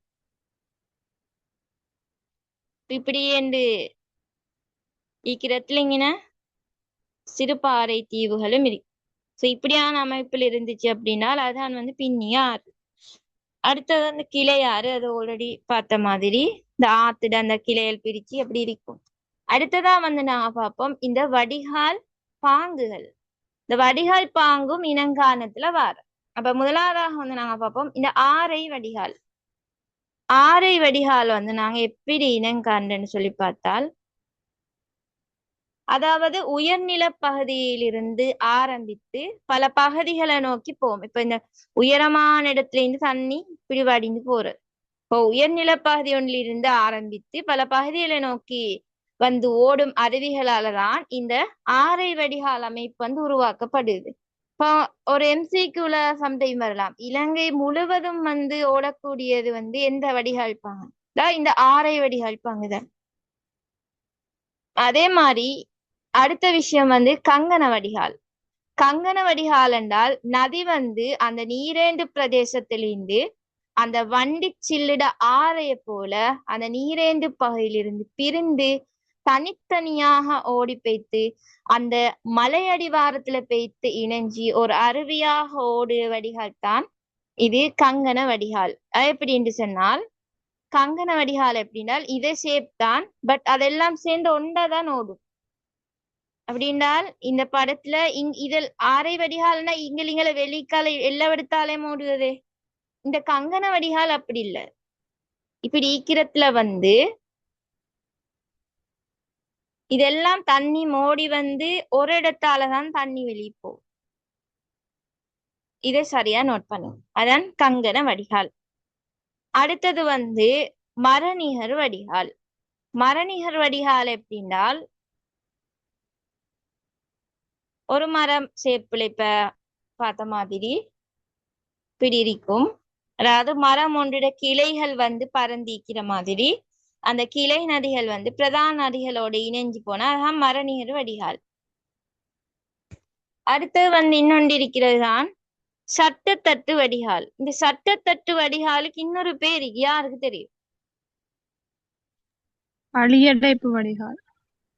இப்படி என்று இருக்கிறதுல சிறுபாறை தீவுகளும் இருக்கு. சோ இப்படியான அமைப்பில் இருந்துச்சு அப்படின்னால் அதான் வந்து பின்னிய ஆறு. அடுத்தது அந்த கிளையாறு, அது ஆல்ரெடி பார்த்த மாதிரி இந்த ஆத்துட அந்த கிளைகள் பிரிச்சு அப்படி இருக்கும். அடுத்ததா வந்து நாங்க பார்ப்போம் இந்த வடிகால் பாங்குகள். இந்த வடிகால் பாங்கும் இனங்காணத்துல வார. அப்ப முதலாவதாக வந்து நாங்க பார்ப்போம் இந்த ஆரை வடிகால். ஆரை வடிகால் வந்து நாங்க எப்படி இனங்காண்டன்னு சொல்லி பார்த்தால், அதாவது உயர்நில பகுதியிலிருந்து ஆரம்பித்து பல பகுதிகளை நோக்கி போகும். இப்ப இந்த உயரமான இடத்துல இருந்து தண்ணி இப்படி வடிந்து போறது. இப்போ உயர்நில பகுதி ஒன்றிலிருந்து ஆரம்பித்து பல பகுதிகளை நோக்கி வந்து ஓடும் அருவிகளாலதான் இந்த ஆரை வடிகால் அமைப்பு வந்து உருவாக்கப்படுது. இப்போ ஒரு எம்சிக்யூல சம்டைம் வரலாம், இலங்கை முழுவதும் வந்து ஓடக்கூடியது வந்து எந்த வடிகால் பாங்க? இந்த ஆரை வடிகால் பாங்குதான். அதே மாதிரி அடுத்த விஷயம் வந்து கங்கண வடிகால். கங்கண வடிகால் என்றால் நதி வந்து அந்த நீரேண்டு பிரதேசத்திலிருந்து அந்த வண்டி சில்லிட ஆறைய போல அந்த நீரேண்டு பகுதியிலிருந்து பிரிந்து தனித்தனியாக ஓடி பெய்த்து அந்த மலை அடிவாரத்துல பெய்த்து இணைஞ்சி ஒரு அருவியாக ஓடுற வடிகால் தான் இது கங்கண வடிகால். எப்படின்னு சொன்னால் கங்கண வடிகால் எப்படின்னால் இதே ஷேப் தான், பட் அதெல்லாம் சேர்ந்து ஒன்றாதான் ஓடும். அப்படின்னால் இந்த படத்துல இதில் ஆரை வடிகால்னா இங்கலிங்கள வெளிக்கால எல்லா எடுத்தாலே ஓடுவதே. இந்த கங்கண வடிகால் அப்படி இல்லை. இப்படி ஈக்கிரத்துல வந்து இதெல்லாம் தண்ணி மோடி வந்து ஒரு இடத்தாலதான் தண்ணி வெளியே போகும். இதை சரியா நோட் பண்ணுங்க. அதான் கங்கண வடிகால். அடுத்தது வந்து மரநிகர் வடிகால். மரநிகர் வடிகால் எப்படின்னால் ஒரு மரம் சேப்பில் இப்ப பார்த்த மாதிரி இப்படி இருக்கும். அதாவது மரம் ஒன்றிட கிளைகள் வந்து பரந்திக்கிற மாதிரி அந்த கிளை நதிகள் வந்து பிரதான நதிகளோட இணைஞ்சு போனா அதான் மரநிகர் வடிகால். அடுத்து வந்து இன்னொன்று இருக்கிறது தான் சட்டத்தட்டு வடிகால். இந்த சட்டத்தட்டு வடிகாலுக்கு இன்னொரு பேர் யாருக்கு தெரியும்? அழியடைப்பு வடிகால்.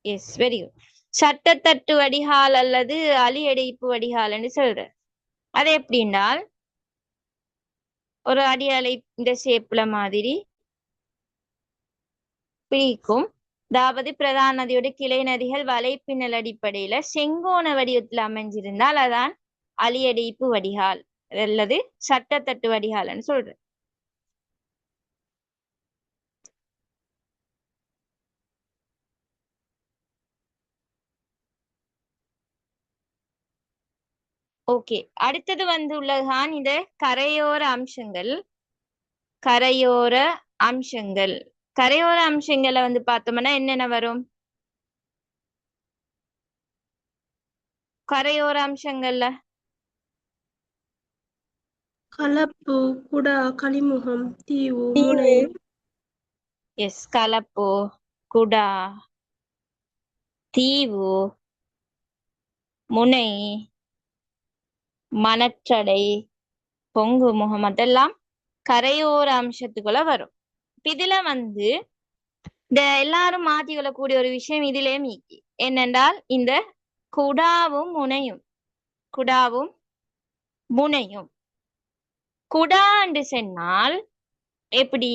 S, very good. சட்டத்தட்டு வடிகால் அல்லது அழியடைப்பு வடிகால்னு சொல்ற. அது எப்படின்னால் ஒரு அடியாலை இந்த ஷேப்ல மாதிரி பிரிக்கும். அதாவது பிரதான நதியோட கிளை நதிகள் வலைப்பின்னல் அடிப்படையில செங்கோண வடிவத்துல அமைஞ்சிருந்தால் அதான் அழியடைப்பு வடிகால் அல்லது சட்டத்தட்டு வடிகால்னு சொல்ற. ஓகே, அடுத்தது வந்து உள்ளதுதான் இந்த கரையோர அம்சங்கள். கரையோர அம்சங்கள். கரையோர அம்சங்களை வந்து பார்த்தோம்னா என்னென்ன வரும்? கரையோர அம்சங்கள்ல கலப்பு, குடா, கலிமுகம், தீவு, முனை. எஸ், கலப்பு, குடா, தீவு, முனை, மணற்றடை, பொங்கு முகம் அதெல்லாம் கரையோர அம்சத்துக்குள்ள வரும். இதுல வந்து இந்த எல்லாரும் மாத்தி கொள்ளக்கூடிய ஒரு விஷயம் இதிலே மீக்கி என்னென்றால் இந்த குடாவும் முனையும். குடாவும் முனையும். குடா என்று சொன்னால் எப்படி?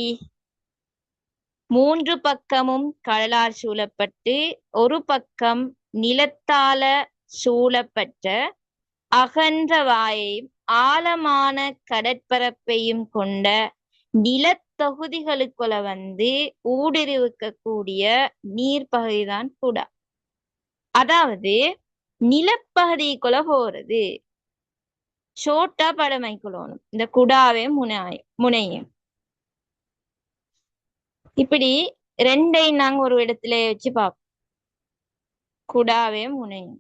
மூன்று பக்கமும் கடலால் சூழப்பட்டு ஒரு பக்கம் நிலத்தால சூழப்பட்ட அகன்ற வாயையும் ஆழமான கடற்பரப்பையும் கொண்ட நிலத்தொகுதிகளுக்குள்ள வந்து ஊடுருவிக்கக்கூடிய நீர்ப்பகுதிதான் குடா. அதாவது நிலப்பகுதிக்குள்ள போறது ஷோட்டா படமைக்குள்ளணும் இந்த குடாவே முனையும். இப்படி ரெண்டையும் நாங்க ஒரு இடத்துல வச்சு பார்ப்போம். குடாவே முனையும்.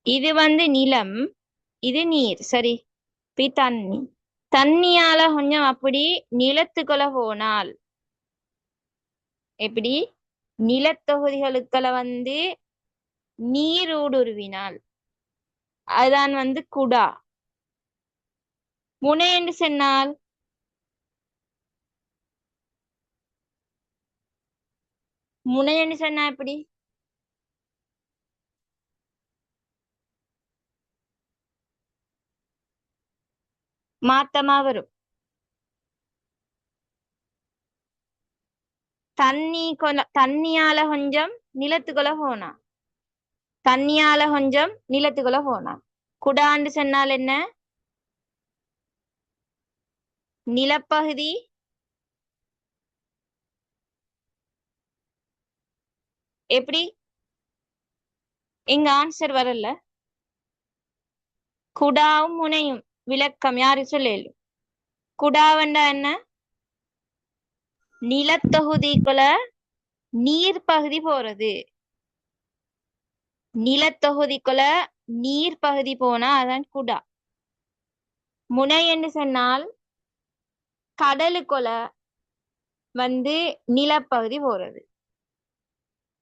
இது வந்து நிலம், இது நீர். சரி, இப்ப தண்ணி. தண்ணியால கொஞ்சம் அப்படி நிலத்துக்குள்ள போனால் எப்படி நிலத்தொகுதிகளுக்குள்ள வந்து நீர் ஊடுருவினால் அதுதான் வந்து குடா. முனை என்று சொன்னால் முனை என்று சொன்னா எப்படி மாத்தமா வரும். தண்ணியால கொஞ்சம் நிலத்துக்குள்ள போனா தண்ணியால கொஞ்சம் நிலத்துக்குள்ள போனா குடான்னு சொன்னால் என்ன நிலப்பகுதி எப்படி எங்க ஆன்சர் வரல. குடாவும் முனையும் விளக்கம் யாரு சொல்லு. குடாவண்டா என்ன நிலத்தொகுதிக்குள்ள நீர் பகுதி போறது. நிலத்தொகுதிக்குள்ள நீர் பகுதி போனா அதான் குடா. முனை என்று சொன்னால் கடலுக்குள்ள வந்து நிலப்பகுதி போறது.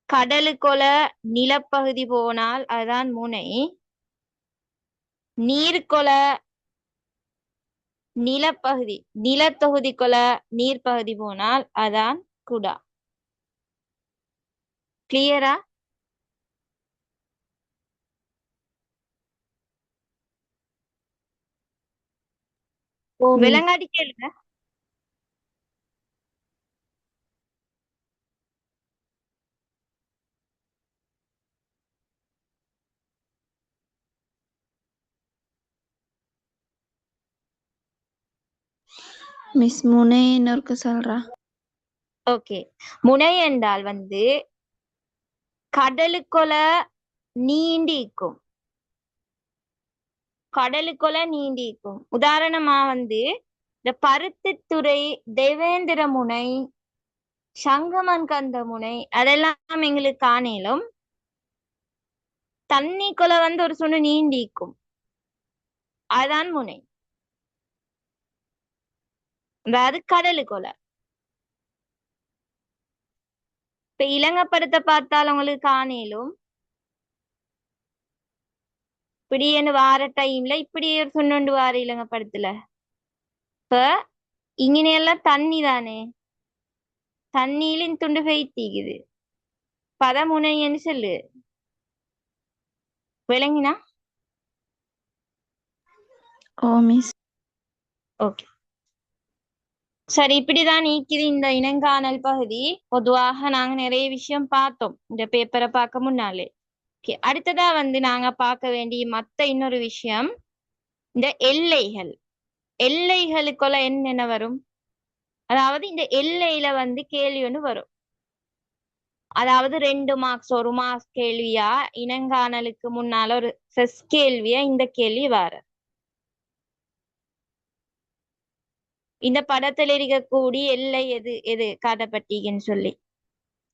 கடலுக்குள்ள நிலப்பகுதி போனால் அதுதான் முனை. நீருக்குள்ள நிலப்பகுதி நிலத்தொகுதிக்குள்ள நீர்ப்பகுதி போனால் அதான் குடா. கிளியரா? விலங்காடி கேளுங்க. மிஸ் முனை இன்னொருக்கு சொல்றா. ஓகே, முனை என்றால் வந்து கடலுக்குள்ள நீண்டிக்கும். கடலுக்குள்ள நீண்டிக்கும். உதாரணமா வந்து இந்த பருத்தித்துறை, தேவேந்திர முனை, சங்கமன் கந்த முனை அதெல்லாம் எங்களுக்கு காணலும் தண்ணிக்குள்ள வந்து ஒரு சொன்னு நீண்டிக்கும். அதான் முனை. அதாவது கடலுக்குள்ள. இப்ப இலங்கை பார்த்தால் உங்களுக்கு காணலும் இப்படின்னு வார டைம்ல இப்படி ஒரு சொன்னொண்டு வார இலங்கை படத்துல. இப்ப இங்கனையெல்லாம் தண்ணி தானே, தண்ணியிலும் துண்டு பெய்த்திக்குது. பதமுனைன்னு சொல்லு. விளங்கினா? ஓ மிஸ். ஓகே சரி, இப்படிதான் நீக்குது இந்த இனங்காணல் பகுதி. பொதுவாக நாங்க நிறைய விஷயம் பார்த்தோம் இந்த பேப்பரை பார்க்க முன்னாலே. ஓகே, அடுத்ததா வந்து நாங்க பார்க்க வேண்டிய மத்த இன்னொரு விஷயம் இந்த எல்லைகள். எல்லைகளுக்குள்ள என்னென்ன வரும், அதாவது இந்த எல்லையில வந்து கேள்வி ஒன்று வரும். அதாவது 2 மார்க்ஸ், 1 மார்க்ஸ் கேள்வியா, இனங்காணலுக்கு முன்னால ஒரு செஸ் கேள்வியா இந்த கேள்வி வர. இந்த படத்துல இருக்கக்கூடிய எல்லை எது எது காட்டப்பட்டீங்கன்னு சொல்லி.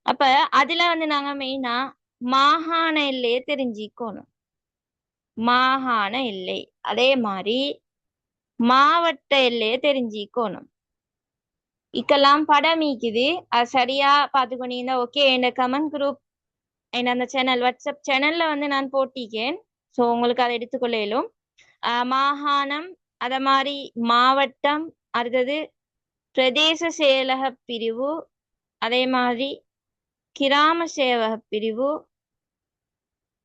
அப்ப அதுல வந்து நாங்க மெயினா மாகாண எல்லையை தெரிஞ்சுக்கணும். மாகாண எல்லை, அதே மாதிரி மாவட்ட எல்லையை தெரிஞ்சுக்கணும். இக்கெல்லாம் படம் ஈக்குது. அது சரியா பாத்துக்கொண்டீங்கன்னா ஓகே. இந்த கமெண்ட் குரூப் அந்த சேனல் வாட்ஸ்அப் சேனல்ல வந்து நான் போட்டிக்கேன். ஸோ உங்களுக்கு அதை எடுத்துக்கொள்ளும். மாகாணம், அத மாதிரி மாவட்டம், அடுத்தது பிரதேச செயலக பிரிவு, அதே மாதிரி கிராம சேவக பிரிவு,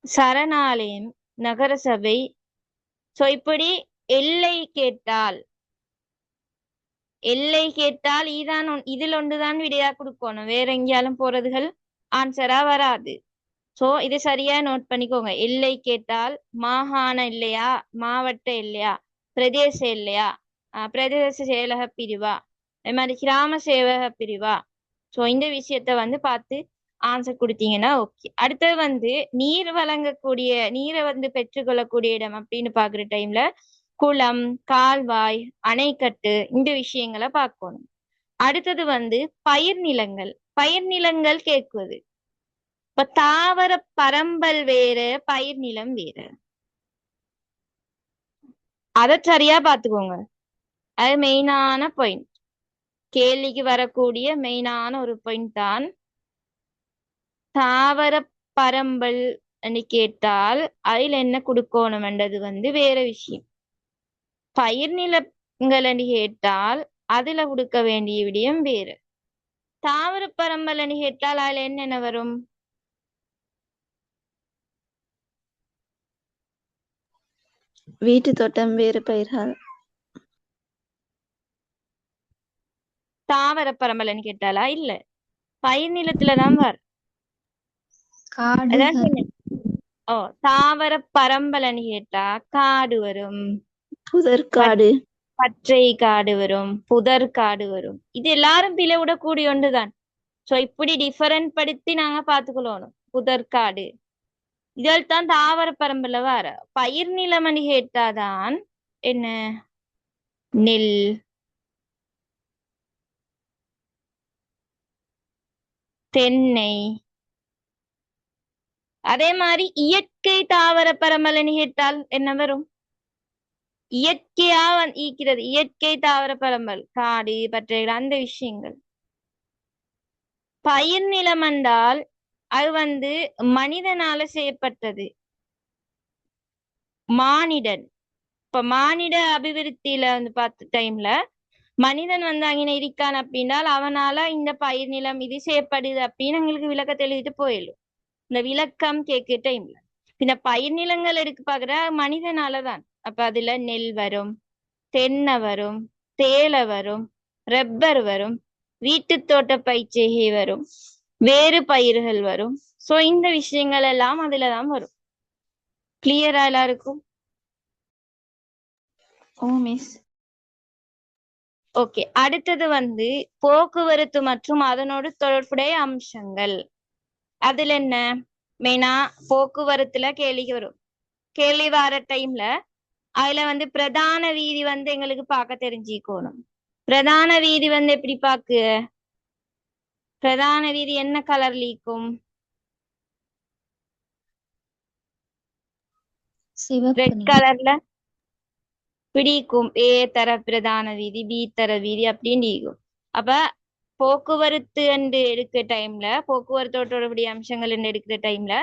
சரணாலயம், நகரசபை. ஸோ இப்படி எல்லை கேட்டால் எல்லை கேட்டால் இதில் ஒன்றுதான் விடையா கொடுக்கணும். வேற எங்கேயாலும் போறதுகள் ஆன்சரா வராது. சோ இது சரியா நோட் பண்ணிக்கோங்க. எல்லை கேட்டால் மாகாண இல்லையா, மாவட்ட இல்லையா, பிரதேச இல்லையா, பிரதேச செயலக பிரிவா, அது மாதிரி கிராம சேவக பிரிவா. சோ இந்த விஷயத்த வந்து பார்த்து ஆன்சர் கொடுத்தீங்கன்னா ஓகே. அடுத்தது வந்து நீர் வழங்கக்கூடிய, நீரை வந்து பெற்றுக்கொள்ளக்கூடிய இடம் அப்படின்னு பாக்குற டைம்ல குளம், கால்வாய், அணைக்கட்டு இந்த விஷயங்களை பார்க்கணும். அடுத்தது வந்து பயிர் நிலங்கள். பயிர் நிலங்கள் கேட்குவது இப்ப தாவர பரம்பல் வேற, பயிர் நிலம் வேற. அத சரியா பாத்துக்கோங்க. அது மெயினான பாயிண்ட். கேள்விக்கு வரக்கூடிய மெயினான ஒரு பாயிண்ட் தான். தாவர பரம்பல் கேட்டால் அதுல என்ன கொடுக்கணும்ன்றது வந்து வேற விஷயம். பயிர் நிலங்கள் கேட்டால் அதுல கொடுக்க வேண்டிய விடயம் வேறு. தாவர பரம்பல் கேட்டால் அதுல என்னென்ன வரும்? வீட்டு தோட்டம் வேறு பயிர்கள். தாவர பரம்பல்னு கேட்டாலா? இல்ல, பயிர் நிலத்துலதான் வரும். அதான் காடுகள் சொன்னேன். ஓ, தாவர பரம்பல்னு கேட்டா காடு வரும், புதற்காடு. பச்சை காடு வரும், புதர் காடு வரும். இது எல்லாரும் பிழை விடக்கூடிய ஒன்றுதான். சோ இப்படி டிஃபரெண்ட் படுத்தி நாங்க பாத்துக்கொள்ளணும். புதற்காடு இதில் தான் தாவர பரம்புல வர. பயிர் நிலமணி கேட்டாதான் என்ன? நெல், தென்னை. அதே மாதிரி இயற்கை தாவர பரம்பலன்னு கேட்டால் என்ன வரும்? இயற்கையா ஈக்கிறது இயற்கை தாவர பரம்பல், காடு, பற்றைகள், அந்த விஷயங்கள். பயிர் நிலம் என்றால் அது வந்து மனிதனால செய்யப்பட்டது. மானிடன். இப்ப மானிட அபிவிருத்தியில வந்து பார்த்த டைம்ல மனிதன் வந்து அங்கே இருக்கான் அப்படின்னால் அவனால இந்த பயிர் நிலம் இது செய்யப்படுது அப்படின்னு எங்களுக்கு விளக்கத்தை எழுதிட்டு போயிடும். இந்த விளக்கம் கேட்க டைம்ல இந்த பயிர் நிலங்கள் எடுக்க பாக்குற மனிதனாலதான். அப்ப அதுல நெல் வரும், தென்னை வரும், தேயிலை வரும், ரப்பர் வரும், வீட்டு தோட்ட பயிற்சிகை வரும், வேறு பயிர்கள் வரும். சோ இந்த விஷயங்கள் எல்லாம் அதுலதான் வரும். கிளியரா எல்லாருக்கும்? ஓ மிஸ். ஓகே. அடுத்தது வந்து போக்குவரத்து மற்றும் அதனோடு தொடர்புடைய அம்சங்கள். அதுல என்ன மெயினா? போக்குவரத்துல கேள்விக்கு வரும். கேள்வி வர டைம்ல அதுல வந்து பிரதான வீதி வந்து எங்களுக்கு பார்க்க தெரிஞ்சுக்கணும். பிரதான வீதி வந்து எப்படி பாக்கு? பிரதான வீதி என்ன கலர்ல இருக்கும்? சிவப்பு ரெட் நிறம். கலர்ல பிடிக்கும். ஏ தர பிரதான வீதி, பி தர வீதி அப்படின்னு இருக்கும். அப்ப போக்குவரத்து என்று எடுக்கிற டைம்ல, போக்குவரத்தோட தொடர்புடைய அம்சங்கள் என்று எடுக்கிற டைம்ல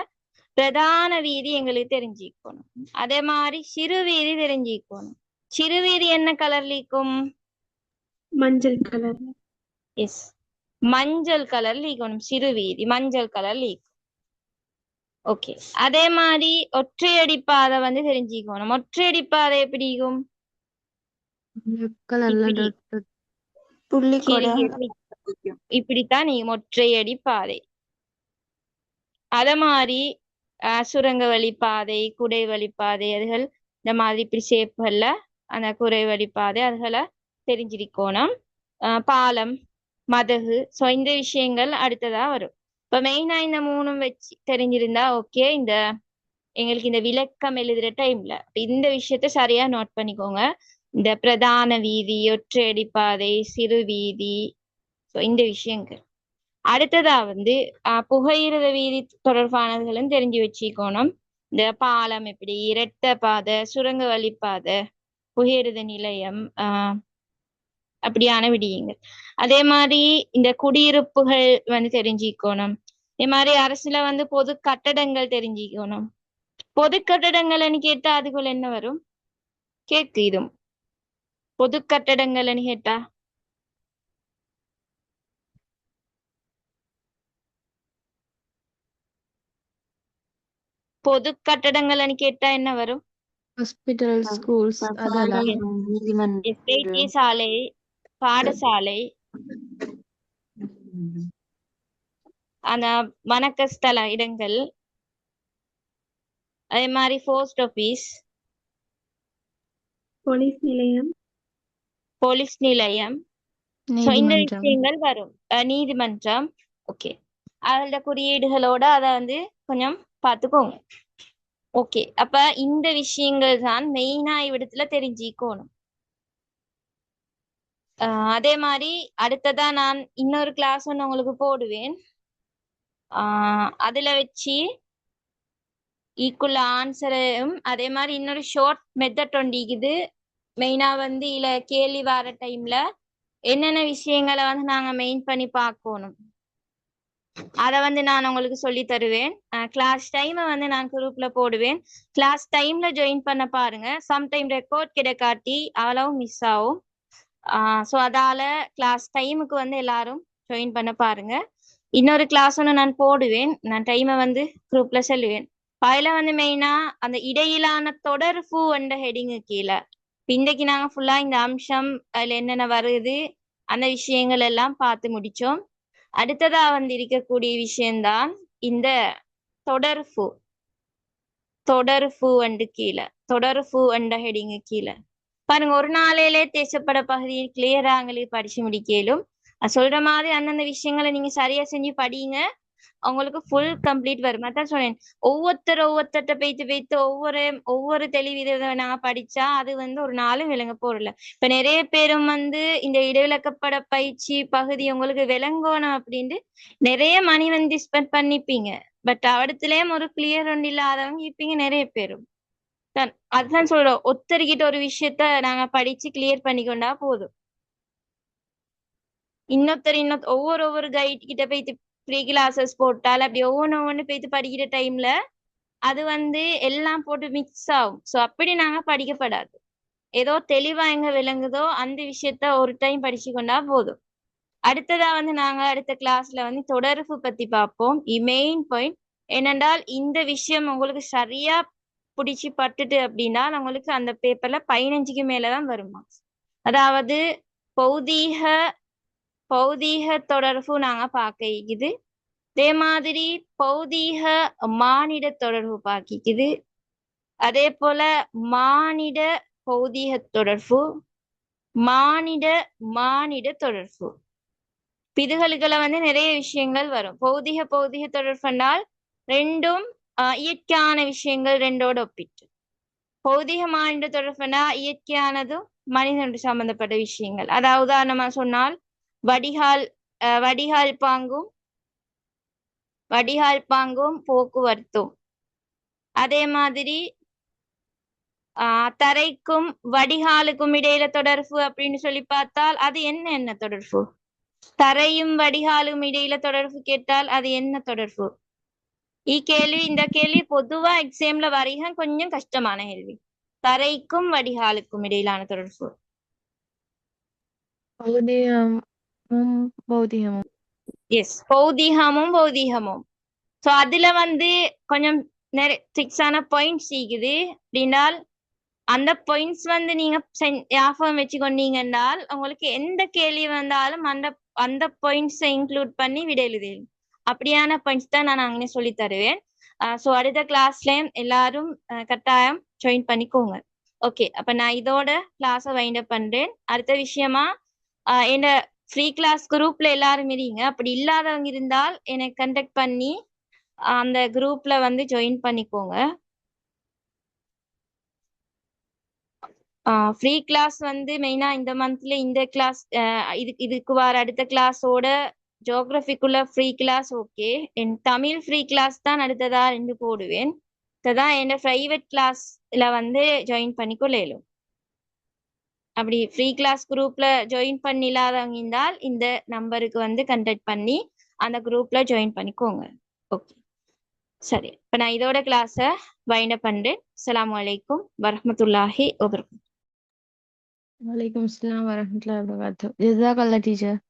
பிரதான வீதி எங்களுக்கு தெரிஞ்சுக்கணும். அதே மாதிரி சிறு வீதி தெரிஞ்சுக்கணும். சிறு வீதி என்ன கலர்ல இருக்கும்? மஞ்சள் கலர். எஸ், மஞ்சள் கலர்ல இருக்கணும். சிறு வீதி மஞ்சள் கலர்ல இருக்கும். ஓகே. அதே மாதிரி ஒற்றையடி பாதை வந்து தெரிஞ்சுக்கணும். ஒற்றையடி பாதை எப்படி இருக்கும்? இப்படி. புள்ளிக்கோடு. இப்படித்தான் நீங்க ஒற்றையடி பாதை. அத மாதிரி சுரங்க வழி பாதை, குடை வழி பாதை, அதுகள் இந்த மாதிரி இப்படி ஷேப்புகள்ல அந்த குறை வழி பாதை அதுகளை தெரிஞ்சிருக்கணும். பாலம், மதகு. சோ இந்த விஷயங்கள் அடுத்ததா வரும். இப்ப மெயினா இந்த மூணும் வச்சு தெரிஞ்சிருந்தா ஓகே. எங்களுக்கு இந்த விளக்கம் எழுதுற டைம்ல இந்த விஷயத்த சரியா நோட் பண்ணிக்கோங்க. இந்த பிரதான வீதி, ஒற்றையடி பாதை, சிறு வீதி, இந்த விஷயங்கள். அடுத்ததா வந்து புகையிரத வீதி தொடர்பானதுகளும் தெரிஞ்சு வச்சுக்கணும். இந்த பாலம் எப்படி, இரட்ட பாதை, சுரங்க வழிப்பாதை, புகையிரத நிலையம், அப்படியான விடயங்கள். அதே மாதிரி இந்த குடியிருப்புகள் வந்து தெரிஞ்சுக்கணும். இதே மாதிரி அரசுல வந்து பொது கட்டடங்கள் தெரிஞ்சுக்கணும். பொது கட்டடங்கள்னு கேட்டா அதுக்குள்ள என்ன வரும்? கேக்கு இதும் பொது கட்டடங்கள்னு கேட்டா பொது கட்டடங்கள்னு கேட்டா என்ன வரும்? ஹாஸ்பிட்டல், ஸ்கூல்ஸ், அதெல்லாம். வைத்தியசாலை, பாடசாலை, அந்த வணக்க ஸ்தல இடங்கள், அதே மாதிரி போஸ்ட் ஆபீஸ், போலீஸ் நிலையம், போலீஸ் நிலையம். So, இந்த நீதிமன்றம். விஷயங்கள் வரும். நீதிமன்றம். ஓகே, அதோட குறியீடுகளோட அதை வந்து கொஞ்சம் பார்த்துக்கோங்க. ஓகே, அப்ப இந்த விஷயங்கள் தான் மெயினா இவ்விடத்துல தெரிஞ்சுக்கணும். அதே மாதிரி அடுத்ததா நான் இன்னொரு கிளாஸ் ஒன்று உங்களுக்கு போடுவேன். அதுல வச்சு ஈக்குவல் ஆன்சரையும் அதே மாதிரி இன்னொரு ஷார்ட் மெத்தட் ஒண்டிக்குது. மெயினா வந்து இல்ல கேள்வி வர டைம்ல என்னென்ன விஷயங்களை வந்து நாங்க மெயின் பண்ணி பார்க்கணும், அதை வந்து நான் உங்களுக்கு சொல்லி தருவேன். கிளாஸ் டைமை வந்து நான் குரூப்ல போடுவேன். கிளாஸ் டைம்ல ஜாயின் பண்ண பாருங்க. சம்டைம் ரெக்கார்ட் கிடைக்காட்டி அவ்வளவும் மிஸ் ஆகும். ஸோ அதால கிளாஸ் டைமுக்கு வந்து எல்லாரும் ஜாயின் பண்ண பாருங்க. இன்னொரு கிளாஸ் ஒன்று நான் போடுவேன். நான் டைமை வந்து குரூப்ல சொல்லுவேன். அதில் வந்து மெயினா அந்த இடையிலான தொடர்பு என்ற ஹெடிங்கு கீழே இன்றைக்கு நாங்க ஃபுல்லா இந்த அம்சம் அதுல என்னென்ன வருது அந்த விஷயங்கள் எல்லாம் பார்த்து முடிச்சோம். அடுத்ததா வந்து இருக்கக்கூடிய விஷயம்தான் இந்த தொடர்பு. தொடர்பு அண்டு கீழே, தொடர்பு என்ற ஹெடிங்கு கீழே பாருங்க. ஒரு நாளையிலே தேசப்பட பகுதியை கிளியராங்களே படிச்சு முடிக்கலும். சொல்ற மாதிரி அந்தந்த விஷயங்களை நீங்க சரியா செஞ்சு படிங்க, உங்களுக்கு ஃபுல் கம்ப்ளீட் வரும். அதான் சொன்னேன், ஒவ்வொருத்தர்கிட்ட பேத்து ஒவ்வொரு தெளிவு நாங்க படிச்சா அது வந்து ஒரு நாளும் விளங்க போறல. இப்ப நிறைய பேரும் வந்து இந்த இடைவிலக்கப்பட பயிற்சி பகுதி உங்களுக்கு விளங்கணும் அப்படின்ட்டு நிறைய மணி வந்து ஸ்பெண்ட் பண்ணிப்பீங்க. பட் அவடத்துலயும் ஒரு கிளியர் ஒன்று இல்லாதவங்க இருப்பீங்க நிறைய பேரும். அதுதான் சொல்றோம், ஒருத்தர்கிட்ட ஒரு விஷயத்த நாங்க படிச்சு கிளியர் பண்ணிக்கொண்டா போதும். ஒவ்வொரு கைட் கிட்ட போயிட்டு ஃப்ரீ கிளாஸஸ் போட்டால் அப்படி ஒவ்வொன்று போயிட்டு படிக்கிற டைம்ல அது வந்து எல்லாம் போட்டு மிக்ஸ் ஆகும். ஸோ அப்படி நாங்க படிக்கப்படாது. ஏதோ தெளிவா எங்க விளங்குதோ அந்த விஷயத்த ஒரு டைம் படிச்சு கொண்டா போதும். அடுத்ததா வந்து நாங்க அடுத்த கிளாஸ்ல வந்து தொடர்பு பத்தி பார்ப்போம். மெயின் பாயிண்ட் என்னென்றால் இந்த விஷயம் உங்களுக்கு சரியா பிடிச்சி பட்டுட்டு அப்படின்னா உங்களுக்கு அந்த பேப்பர்ல 15க்கு மேலதான் வருமா. அதாவது பௌதீக தொடர்பு நாங்க பார்க்கிக்குது. அதே மாதிரி பௌதீக மானிட தொடர்பு பார்க்கிக்குது. அதே போல மானிட பௌதீக தொடர்பு, மானிட தொடர்பு. இதுகளுக்குள்ள வந்து நிறைய விஷயங்கள் வரும். பௌதீக தொடர்புனால் ரெண்டும் இயற்கையான விஷயங்கள் ரெண்டோட ஒப்பிட்டு. பௌதீக மானிட தொடர்புனா இயற்கையானதும் மனிதனோடு சம்பந்தப்பட்ட விஷயங்கள். அதாவது உதாரணமா சொன்னால் வடிகால் பாங்கும் போக்குவரத்தும். அதே மாதிரி தரைக்கும் வடிகாலுக்கும் இடையில தொடர்பு அப்படின்னு சொல்லி பார்த்தால் அது என்ன தொடர்பு? தரையும் வடிகாலும் இடையில தொடர்பு கேட்டால் அது என்ன தொடர்பு? இந்த கேள்வி பொதுவா எக்ஸாம்ல வரைக கொஞ்சம் கஷ்டமான கேள்வி. தரைக்கும் வடிகாலுக்கும் இடையிலான தொடர்பு. பௌதிகமும். எஸ், பௌதீகமும். ஸோ அதுல வந்து கொஞ்சம் நிறைய ஃபிக்ஸான பாயிண்ட்ஸ் இருக்குது அப்படின்னால் அந்த பாயிண்ட்ஸ் வந்து நீங்க ஞாபகம் வச்சுக்கொண்டீங்கன்னால் உங்களுக்கு எந்த கேள்வி வந்தாலும் அந்த பாயிண்ட்ஸை இன்க்ளூட் பண்ணி விட எழுதலாம். அப்படியான பாயிண்ட்ஸ் தான் நான் அங்கே சொல்லி தருவேன். ஸோ அடுத்த கிளாஸ்லயும் எல்லாரும் கட்டாயம் ஜாயின் பண்ணிக்கோங்க. ஓகே, அப்ப நான் இதோட கிளாஸை வைண்ட் அப் பண்றேன். அடுத்த விஷயமா என்ன ஃப்ரீ கிளாஸ் குரூப்ல எல்லாரும் இருங்க. அப்படி இல்லாதவங்க இருந்தால் என்னை கண்டக்ட் பண்ணி அந்த குரூப்ல வந்து ஜாயின் பண்ணிக்கோங்க. ஃப்ரீ கிளாஸ் வந்து மெயினா இந்த மந்த்ல இந்த கிளாஸ் இதுக்கு வர அடுத்த கிளாஸோட ஜியோகிராஃபிக்குள்ள ஃப்ரீ கிளாஸ் ஓகே. என் தமிழ் ஃப்ரீ கிளாஸ் தான் அடுத்ததா 2 போடுவேன். இதுதான் என் பிரைவேட் கிளாஸ்ல வந்து ஜாயின் பண்ணிக்கொள்ளலும். அப்படி ஃப்ரீ கிளாஸ் குரூப்ல ஜாயின் பண்ணி இல்லாதவங்க இருந்தால் இந்த நம்பருக்கு வந்து கண்டக்ட் பண்ணி அந்த குரூப்ல ஜாயின் பண்ணிக்கோங்க. ஓகே, சரி. இப்ப நான் இதோட கிளாஸை வைண்ட் அப் பண்றேன். அஸ்ஸலாமு அலைக்கும் வரஹ்மத்துல்லாஹி வபரகாத்துஹு. வலைக்கும் அஸ்ஸலாம் வரஹ்மத்துல்லாஹி வபரகாத்துஹு. ஜஸாக்கல்லாஹ் டீச்சர்.